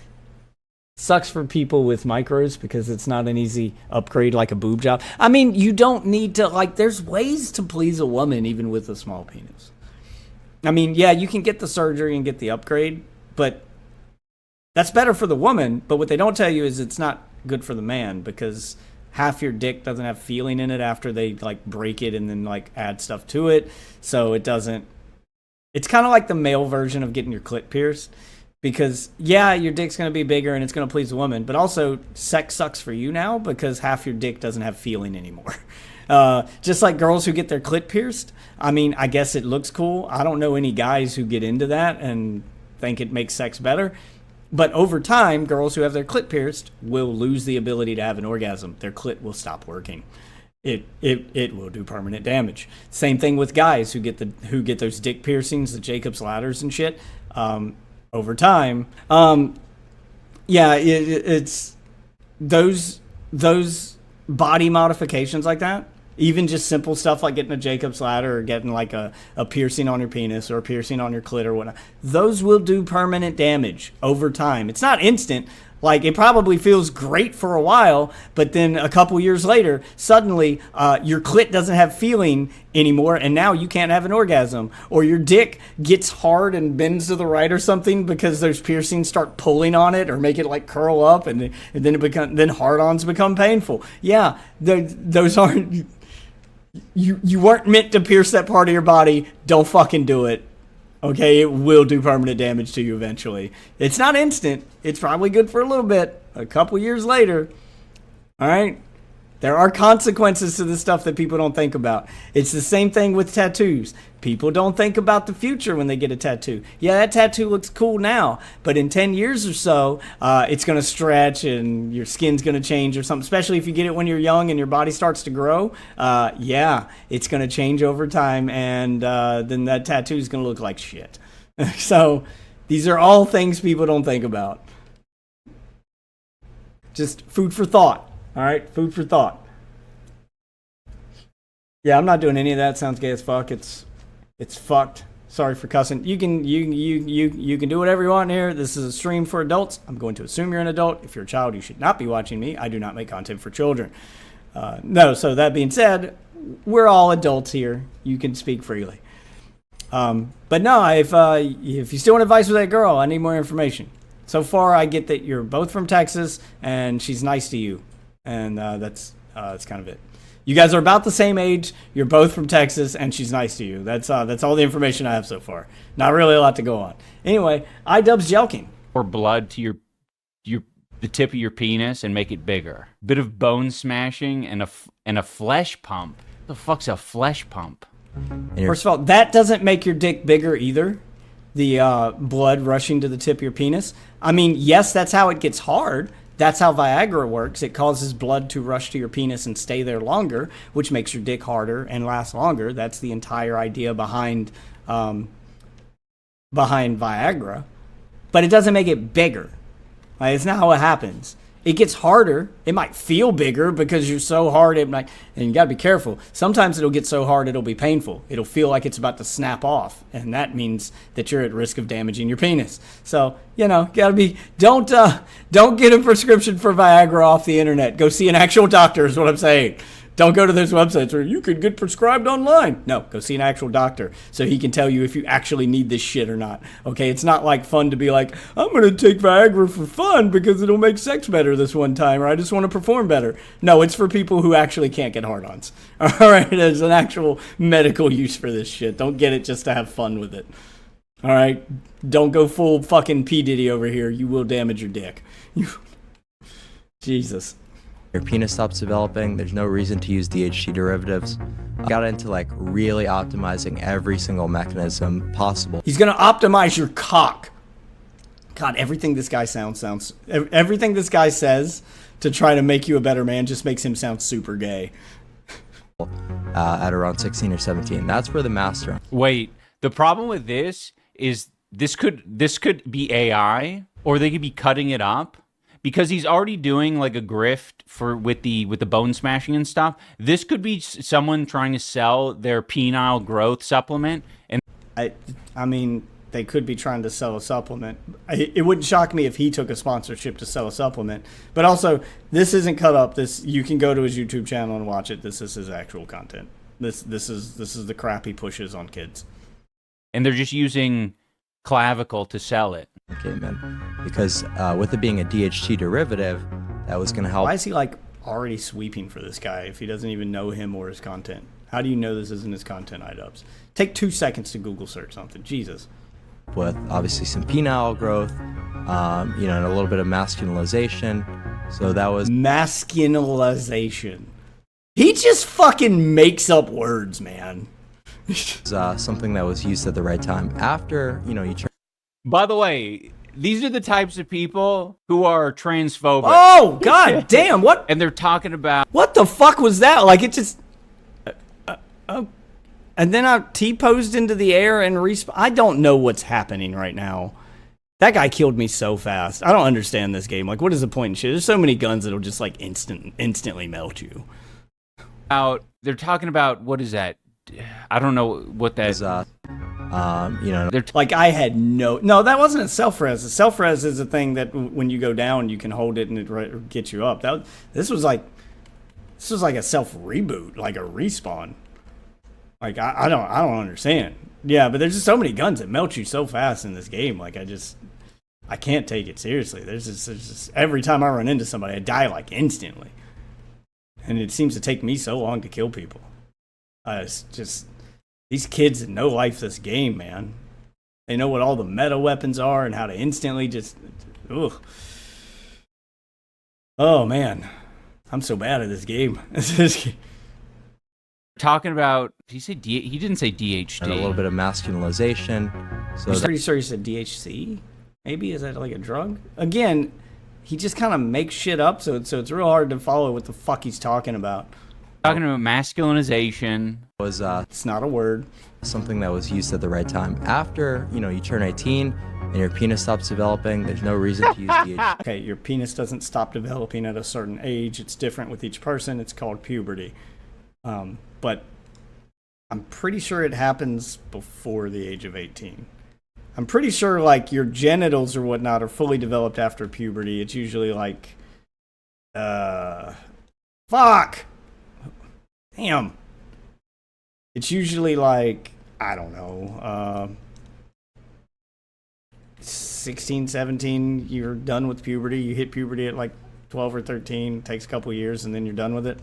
Sucks for people with micros because it's not an easy upgrade like a boob job. I mean, you don't need to, like, there's ways to please a woman even with a small penis. I mean, yeah, you can get the surgery and get the upgrade, but that's better for the woman. But what they don't tell you is it's not good for the man, because half your dick doesn't have feeling in it after they like break it and then like add stuff to it. So it doesn't. It's kind of like the male version of getting your clit pierced, because yeah, your dick's going to be bigger and it's going to please the woman, but also sex sucks for you now because half your dick doesn't have feeling anymore. Just like girls who get their clit pierced. I mean, I guess it looks cool. I don't know any guys who get into that and think it makes sex better. But over time, girls who have their clit pierced will lose the ability to have an orgasm. Their clit will stop working. It will do permanent damage. Same thing with guys who get those dick piercings, the Jacob's ladders and shit. Over time, yeah, it's those body modifications like that. Even just simple stuff like getting a Jacob's ladder or getting like a piercing on your penis or a piercing on your clit or whatnot. Those will do permanent damage over time. It's not instant. Like, it probably feels great for a while, but then a couple years later, suddenly your clit doesn't have feeling anymore, and now you can't have an orgasm. Or your dick gets hard and bends to the right or something because those piercings start pulling on it or make it like curl up, and then hard-ons become painful. Yeah, those aren't... You weren't meant to pierce that part of your body. Don't fucking do it. Okay, it will do permanent damage to you eventually. It's not instant. It's probably good for a little bit. A couple years later. All right? There are consequences to this stuff that people don't think about. It's the same thing with tattoos. People don't think about the future when they get a tattoo. Yeah, that tattoo looks cool now, but in 10 years or so, it's going to stretch and your skin's going to change or something, especially if you get it when you're young and your body starts to grow. Yeah, it's going to change over time, and then that tattoo is going to look like shit. So these are all things people don't think about. Just food for thought. All right, food for thought. Yeah, I'm not doing any of that. Sounds gay as fuck. It's fucked. Sorry for cussing. You can do whatever you want here. This is a stream for adults. I'm going to assume you're an adult. If you're a child, you should not be watching me. I do not make content for children. No. So that being said, we're all adults here. You can speak freely. But no, if you still want advice with that girl, I need more information. So far, I get that you're both from Texas and she's nice to you. And that's kind of it. You guys are about the same age. You're both from Texas, and she's nice to you. That's all the information I have so far. Not really a lot to go on. Anyway, Idubbbz jelking. Or blood to the tip of your penis and make it bigger. Bit of bone smashing and a flesh pump. What the fuck's a flesh pump? First of all, that doesn't make your dick bigger either. The blood rushing to the tip of your penis. I mean, yes, that's how it gets hard. That's how Viagra works. It causes blood to rush to your penis and stay there longer, which makes your dick harder and last longer. That's the entire idea behind Viagra. But it doesn't make it bigger. Like, it's not how it happens. It gets harder. It might feel bigger because you're so hard. And you got to be careful. Sometimes it'll get so hard it'll be painful. It'll feel like it's about to snap off, and that means that you're at risk of damaging your penis. So gotta be. Don't get a prescription for Viagra off the internet. Go see an actual doctor is what I'm saying. Don't go to those websites where you could get prescribed online. No, go see an actual doctor so he can tell you if you actually need this shit or not. Okay, it's not like fun to be like, I'm going to take Viagra for fun because it'll make sex better this one time, or I just want to perform better. No, it's for people who actually can't get hard-ons. All right, there's an actual medical use for this shit. Don't get it just to have fun with it. All right, don't go full fucking P. Diddy over here. You will damage your dick. Jesus. Your penis stops developing. There's no reason to use DHT derivatives. I got into like really optimizing every single mechanism possible. He's gonna optimize your cock. God, everything this guy everything this guy says to try to make you a better man just makes him sound super gay. At around 16 or 17. That's where the master. Wait, the problem with this is this could be AI, or they could be cutting it up. Because he's already doing like a grift with the bone smashing and stuff. This could be someone trying to sell their penile growth supplement. And I mean, they could be trying to sell a supplement. It wouldn't shock me if he took a sponsorship to sell a supplement. But also, this isn't cut up. You can go to his YouTube channel and watch it. This is his actual content. This is the crap he pushes on kids. and they're just using clavicle to sell it. came in because with it being a DHT derivative, that was going to help. Why is he like already sweeping for this guy if he doesn't even know him or his content? How do you know this isn't his content, Idubbbz? Take 2 seconds to Google search something. Jesus. With obviously some penile growth, you know, and a little bit of masculinization. So that was Masculinization. He just fucking makes up words, man. something that was used at the right time. After, you know, you turn. By the way, these are the types of people who are transphobic. Oh, god damn, what? And they're talking about What the fuck was that? Like, it just... and then I T-posed into the air and respawn. I don't know what's happening right now. That guy killed me so fast. I don't understand this game. Like, what is the point in shit? There's so many guns that'll just, like, instantly melt you. they're talking about, what is that? I don't know what that is. You know, They're Like, I had no... No, that wasn't a self-res. A self-res is a thing that when you go down, you can hold it and it gets you up. This was like a self-reboot, like a respawn. Like, I don't understand. Yeah, but there's just so many guns that melt you so fast in this game. Like, I can't take it seriously. There's just every time I run into somebody, I die like instantly. And it seems to take me so long to kill people. It's just these kids that know life this game, man. They know what all the meta weapons are and how to instantly just ugh. Oh man. I'm so bad at this game. talking about, did he say he didn't say DHT. and a little bit of masculinization. So I'm pretty sure he said DHC. Maybe is that like a drug? Again, he just kind of makes shit up, so it's real hard to follow what the fuck he's talking about. Talking about masculinization. was It's not a word. something that was used at the right time. After, you know, you turn 18 and your penis stops developing, there's no reason to use DHT. Okay, your penis doesn't stop developing at a certain age. It's different with each person. It's called puberty. But I'm pretty sure it happens before the age of 18. I'm pretty sure, like, your genitals or whatnot are fully developed after puberty. It's usually like, fuck! Damn. It's usually like, I don't know, 16, 17, you're done with puberty. You hit puberty at like 12 or 13, takes a couple years, and then you're done with it.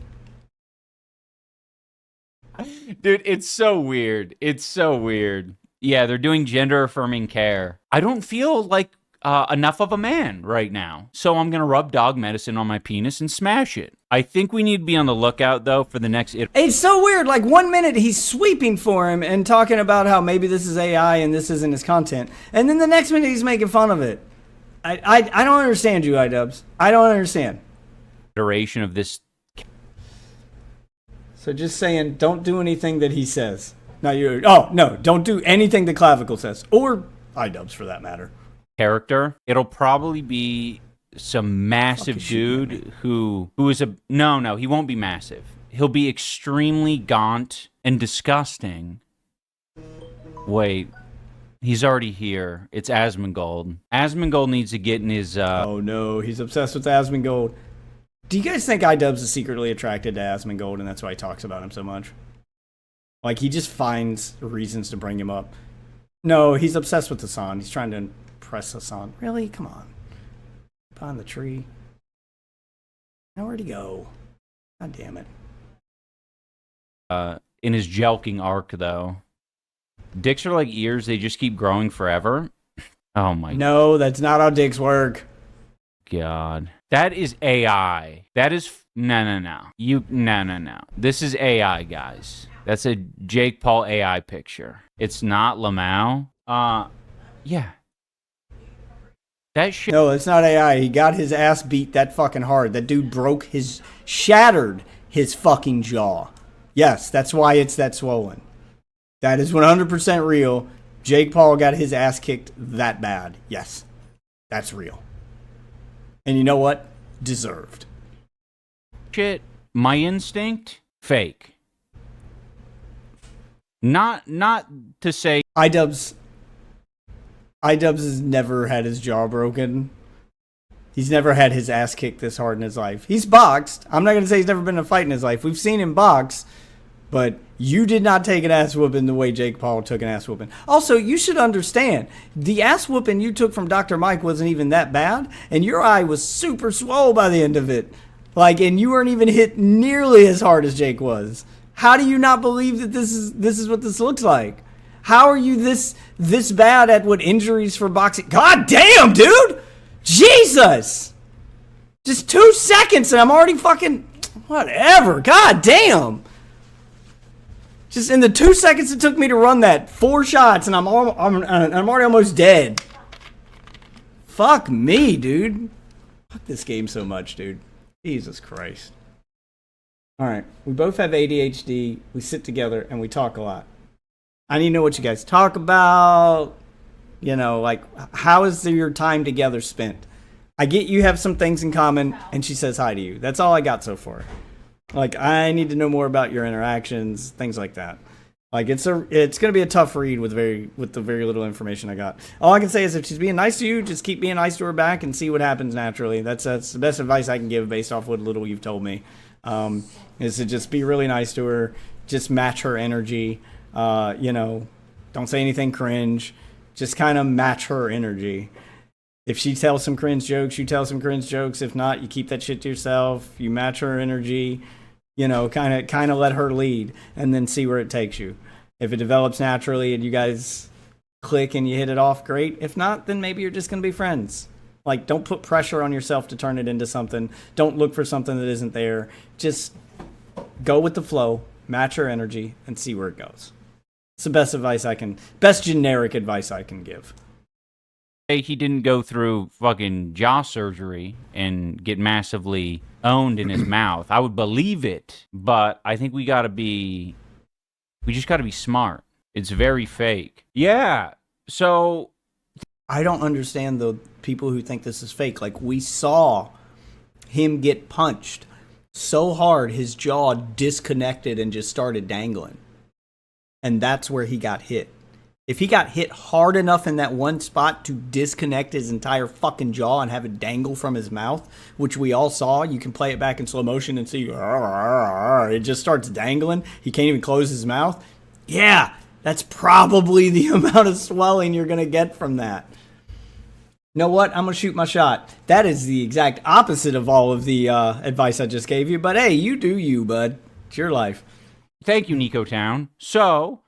Dude, it's so weird. It's so weird. Yeah, they're doing gender affirming care. I don't feel like enough of a man right now. So I'm going to rub dog medicine on my penis and smash it. I think we need to be on the lookout, though, for the next... It's so weird. Like, 1 minute he's sweeping for him and talking about how maybe this is AI and this isn't his content. And then the next minute he's making fun of it. I don't understand you, Idubbbz. I don't understand. Iteration of this... So just saying, don't do anything that he says. No, don't do anything that Clavicle says. Or Idubbbz, for that matter. character. It'll probably be some massive dude who is a... No, he won't be massive. He'll be extremely gaunt and disgusting. Wait... He's already here. It's Asmongold. Asmongold needs to get in his, Oh no, he's obsessed with Asmongold. Do you guys think Idubbbz is secretly attracted to Asmongold and that's why he talks about him so much? Like, he just finds reasons to bring him up. No, he's obsessed with Hassan. He's trying to impress Hassan. Really? Come on. Behind the tree. Now where'd he go? God damn it. in his jelking arc, though. Dicks are like ears. They just keep growing forever. Oh, my No, that's not how dicks work. God. That is AI. That is... No. No. This is AI, guys. That's a Jake Paul AI picture. It's not Lamau. Yeah. That shit... No, it's not AI. He got his ass beat that fucking hard. That dude shattered his fucking jaw. Yes, that's why it's that swollen. That is 100% real. Jake Paul got his ass kicked that bad. Yes, that's real. And you know what? Deserved. Shit. My instinct? Fake. Not to say... Idubbbz has never had his jaw broken. He's never had his ass kicked this hard in his life. He's boxed. I'm not going to say he's never been in a fight in his life. We've seen him box, but You did not take an ass whooping the way Jake Paul took an ass whooping. Also, you should understand, the ass whooping you took from Dr. Mike wasn't even that bad, and your eye was super swole by the end of it. Like, and you weren't even hit nearly as hard as Jake was. How do you not believe that this is what this looks like? How are you this bad at what injuries for boxing? God damn, dude! Jesus! Just 2 seconds and I'm already fucking whatever. God damn! Just in the 2 seconds it took me to run that, 4 shots, and I'm already almost dead. Fuck me, dude. Fuck this game so much, dude. Jesus Christ. Alright, we both have ADHD, we sit together, and we talk a lot. I need to know what you guys talk about. You know, like, how is your time together spent? I get you have some things in common, and she says hi to you. That's all I got so far. Like, I need to know more about your interactions, things like that. Like, it's gonna be a tough read with the very little information I got. All I can say is if she's being nice to you, just keep being nice to her back and see what happens naturally. That's the best advice I can give based off what little you've told me. Is to just be really nice to her, just match her energy. You know, don't say anything cringe. Just kind of match her energy. If she tells some cringe jokes, you tell some cringe jokes. If not, you keep that shit to yourself. You match her energy. You know, kind of let her lead, and then see where it takes you. If it develops naturally and you guys click and you hit it off, great. If not, then maybe you're just gonna be friends. Like, don't put pressure on yourself to turn it into something. Don't look for something that isn't there. Just go with the flow, match her energy, and see where it goes. It's the best generic advice I can give. He didn't go through fucking jaw surgery and get massively owned in his mouth. I would believe it, but I think we just gotta be smart. It's very fake. Yeah. So I don't understand the people who think this is fake. Like, we saw him get punched so hard his jaw disconnected and just started dangling. And that's where he got hit. If he got hit hard enough in that one spot to disconnect his entire fucking jaw and have it dangle from his mouth, which we all saw, you can play it back in slow motion and see it just starts dangling. He can't even close his mouth. Yeah, that's probably the amount of swelling you're going to get from that. You know what? I'm going to shoot my shot. That is the exact opposite of all of the advice I just gave you. But hey, you do you, bud. It's your life. thank you, Nico Town. So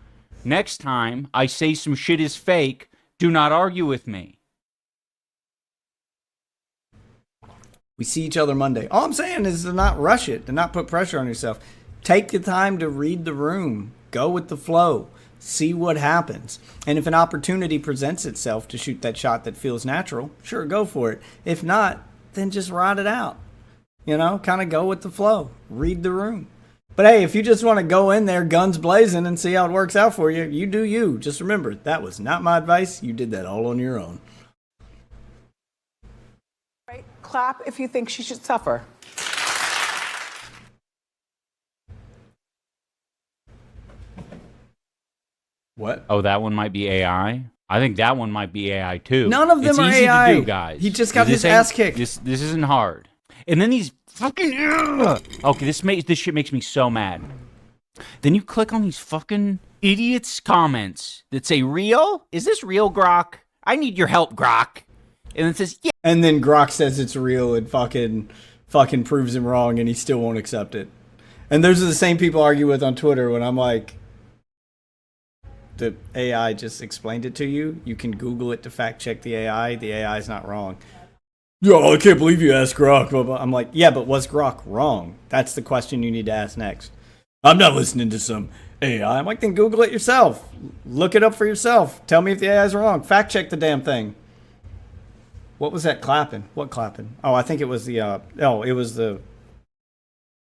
next time I say some shit is fake, do not argue with me. We see each other Monday. All I'm saying is to not rush it, to not put pressure on yourself. Take the time to read the room. Go with the flow. See what happens. And if an opportunity presents itself to shoot that shot that feels natural, sure, go for it. If not, then just ride it out. You know, kind of go with the flow. Read the room. But hey, if you just want to go in there guns blazing and see how it works out for you, you do you. Just remember, that was not my advice. You did that all on your own. Right. Clap if you think she should suffer. What? Oh, that one might be AI? I think that one might be AI too. None of them it's are easy AI. to do, guys. He just got his ass kicked. This isn't hard. And then these fucking okay, this shit makes me so mad. Then you click on these fucking idiots' comments that say, "Real? Is this real, Grok? I need your help, Grok." And it says, "Yeah." And then Grok says it's real and fucking proves him wrong, and he still won't accept it. And those are the same people I argue with on Twitter when I'm like, the AI just explained it to you. You can Google it to fact check the AI. The AI is not wrong. Yo, I can't believe you asked Grok. Blah, blah. I'm like, yeah, but was Grok wrong? That's the question you need to ask next. I'm not listening to some AI. I'm like, then Google it yourself. Look it up for yourself. Tell me if the AI is wrong. Fact check the damn thing. What was that clapping? What clapping? Oh, I think it was the, it was the,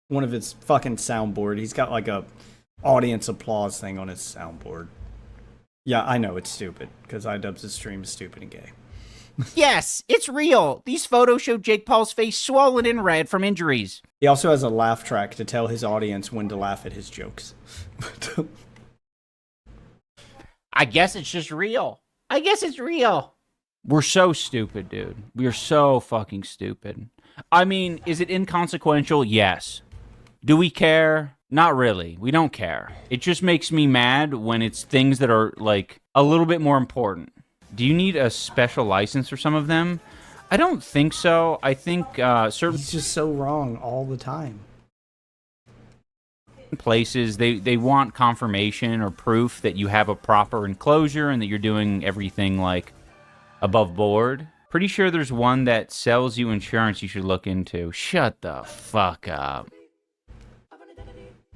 one of his fucking soundboard. He's got like a audience applause thing on his soundboard. Yeah, I know it's stupid, because Idubbbz's stream is stupid and gay. Yes, it's real. These photos show Jake Paul's face swollen and red from injuries. He also has a laugh track to tell his audience when to laugh at his jokes. I guess it's just real. I guess it's real. We're so stupid, dude. We are so fucking stupid. I mean, is it inconsequential? Yes. Do we care? Not really. We don't care. It just makes me mad when it's things that are, like, a little bit more important. Do you need a special license for some of them? I don't think so. I think certain He's just so wrong all the time. places, they want confirmation or proof that you have a proper enclosure and that you're doing everything, like, above board. Pretty sure there's one that sells you insurance you should look into. Shut the fuck up.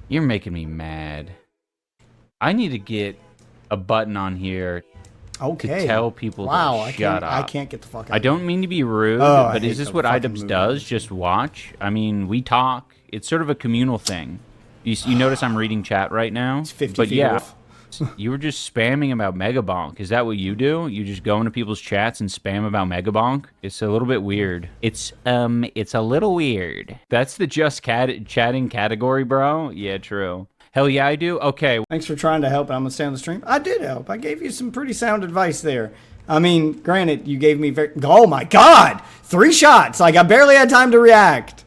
You're making me mad. I need to get a button on here Okay. to tell people wow, to shut up. I can't get the fuck out. I don't mean to be rude, Oh, I but hate is this the what fucking Idubbbz movie. does? Just watch? I mean, we talk. It's sort of a communal thing. You notice I'm reading chat right now? It's 50 but feet yeah, off. you were just spamming about Megabonk. Is that what you do? You just go into people's chats and spam about Megabonk? It's a little bit weird. It's a little weird. That's the just chatting category, bro? Yeah, true. Hell yeah, I do? Okay. Thanks for trying to help. I'm gonna stay on the stream. I did help. I gave you some pretty sound advice there. I mean, granted, you gave me oh my god! 3 shots! Like, I barely had time to react.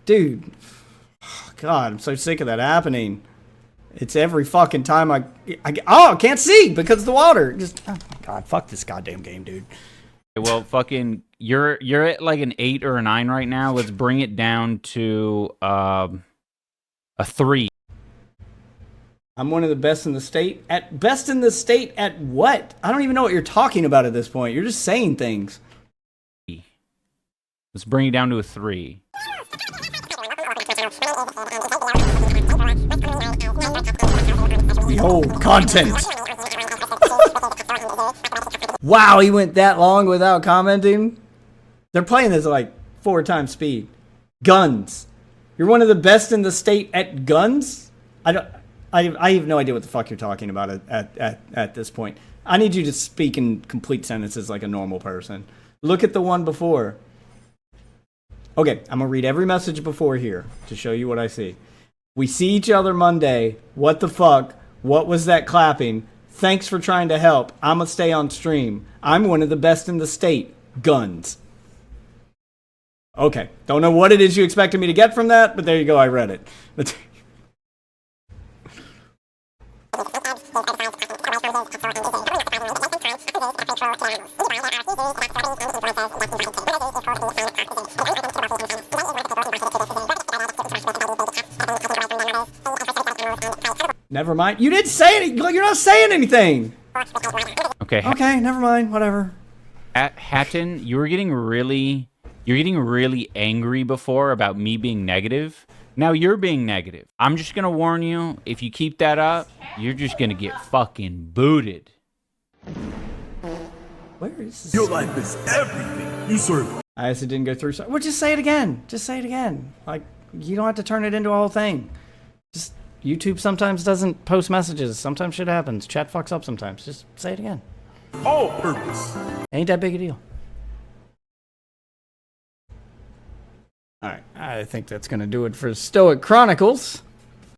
Dude. God, I'm so sick of that happening. It's every fucking time I can't see because of the water. Just, oh my god, fuck this goddamn game, dude. Well, fucking, you're at like an 8 or a 9 right now. Let's bring it down to a 3. I'm one of the best in the state. At best in the state at what? I don't even know what you're talking about at this point. You're just saying things. Let's bring it down to a 3. Behold, content. Wow, he went that long without commenting. They're playing this at like 4 times speed. Guns. You're one of the best in the state at guns? I have no idea what the fuck you're talking about at this point. I need you to speak in complete sentences like a normal person. Look at the one before. Okay, I'm gonna read every message before here to show you what I see. We see each other Monday. What the fuck? What was that clapping? Thanks for trying to help. I'm gonna stay on stream. I'm one of the best in the state. Guns. Okay, don't know what it is you expected me to get from that, but there you go, I read it. Never mind. You didn't say anything. You're not saying anything. Okay. Okay, never mind. Whatever. Hatton, you were getting really angry before about me being negative. Now you're being negative. I'm just gonna warn you, if you keep that up, you're just gonna get fucking booted. Where is this? Your life is everything. You serve. I guess it didn't go through. So, well, just say it again. Just say it again. Like, you don't have to turn it into a whole thing. Just, YouTube sometimes doesn't post messages. Sometimes shit happens. Chat fucks up sometimes. Just say it again. All purpose. Ain't that big a deal. Alright, I think that's gonna do it for Stoic Chronicles.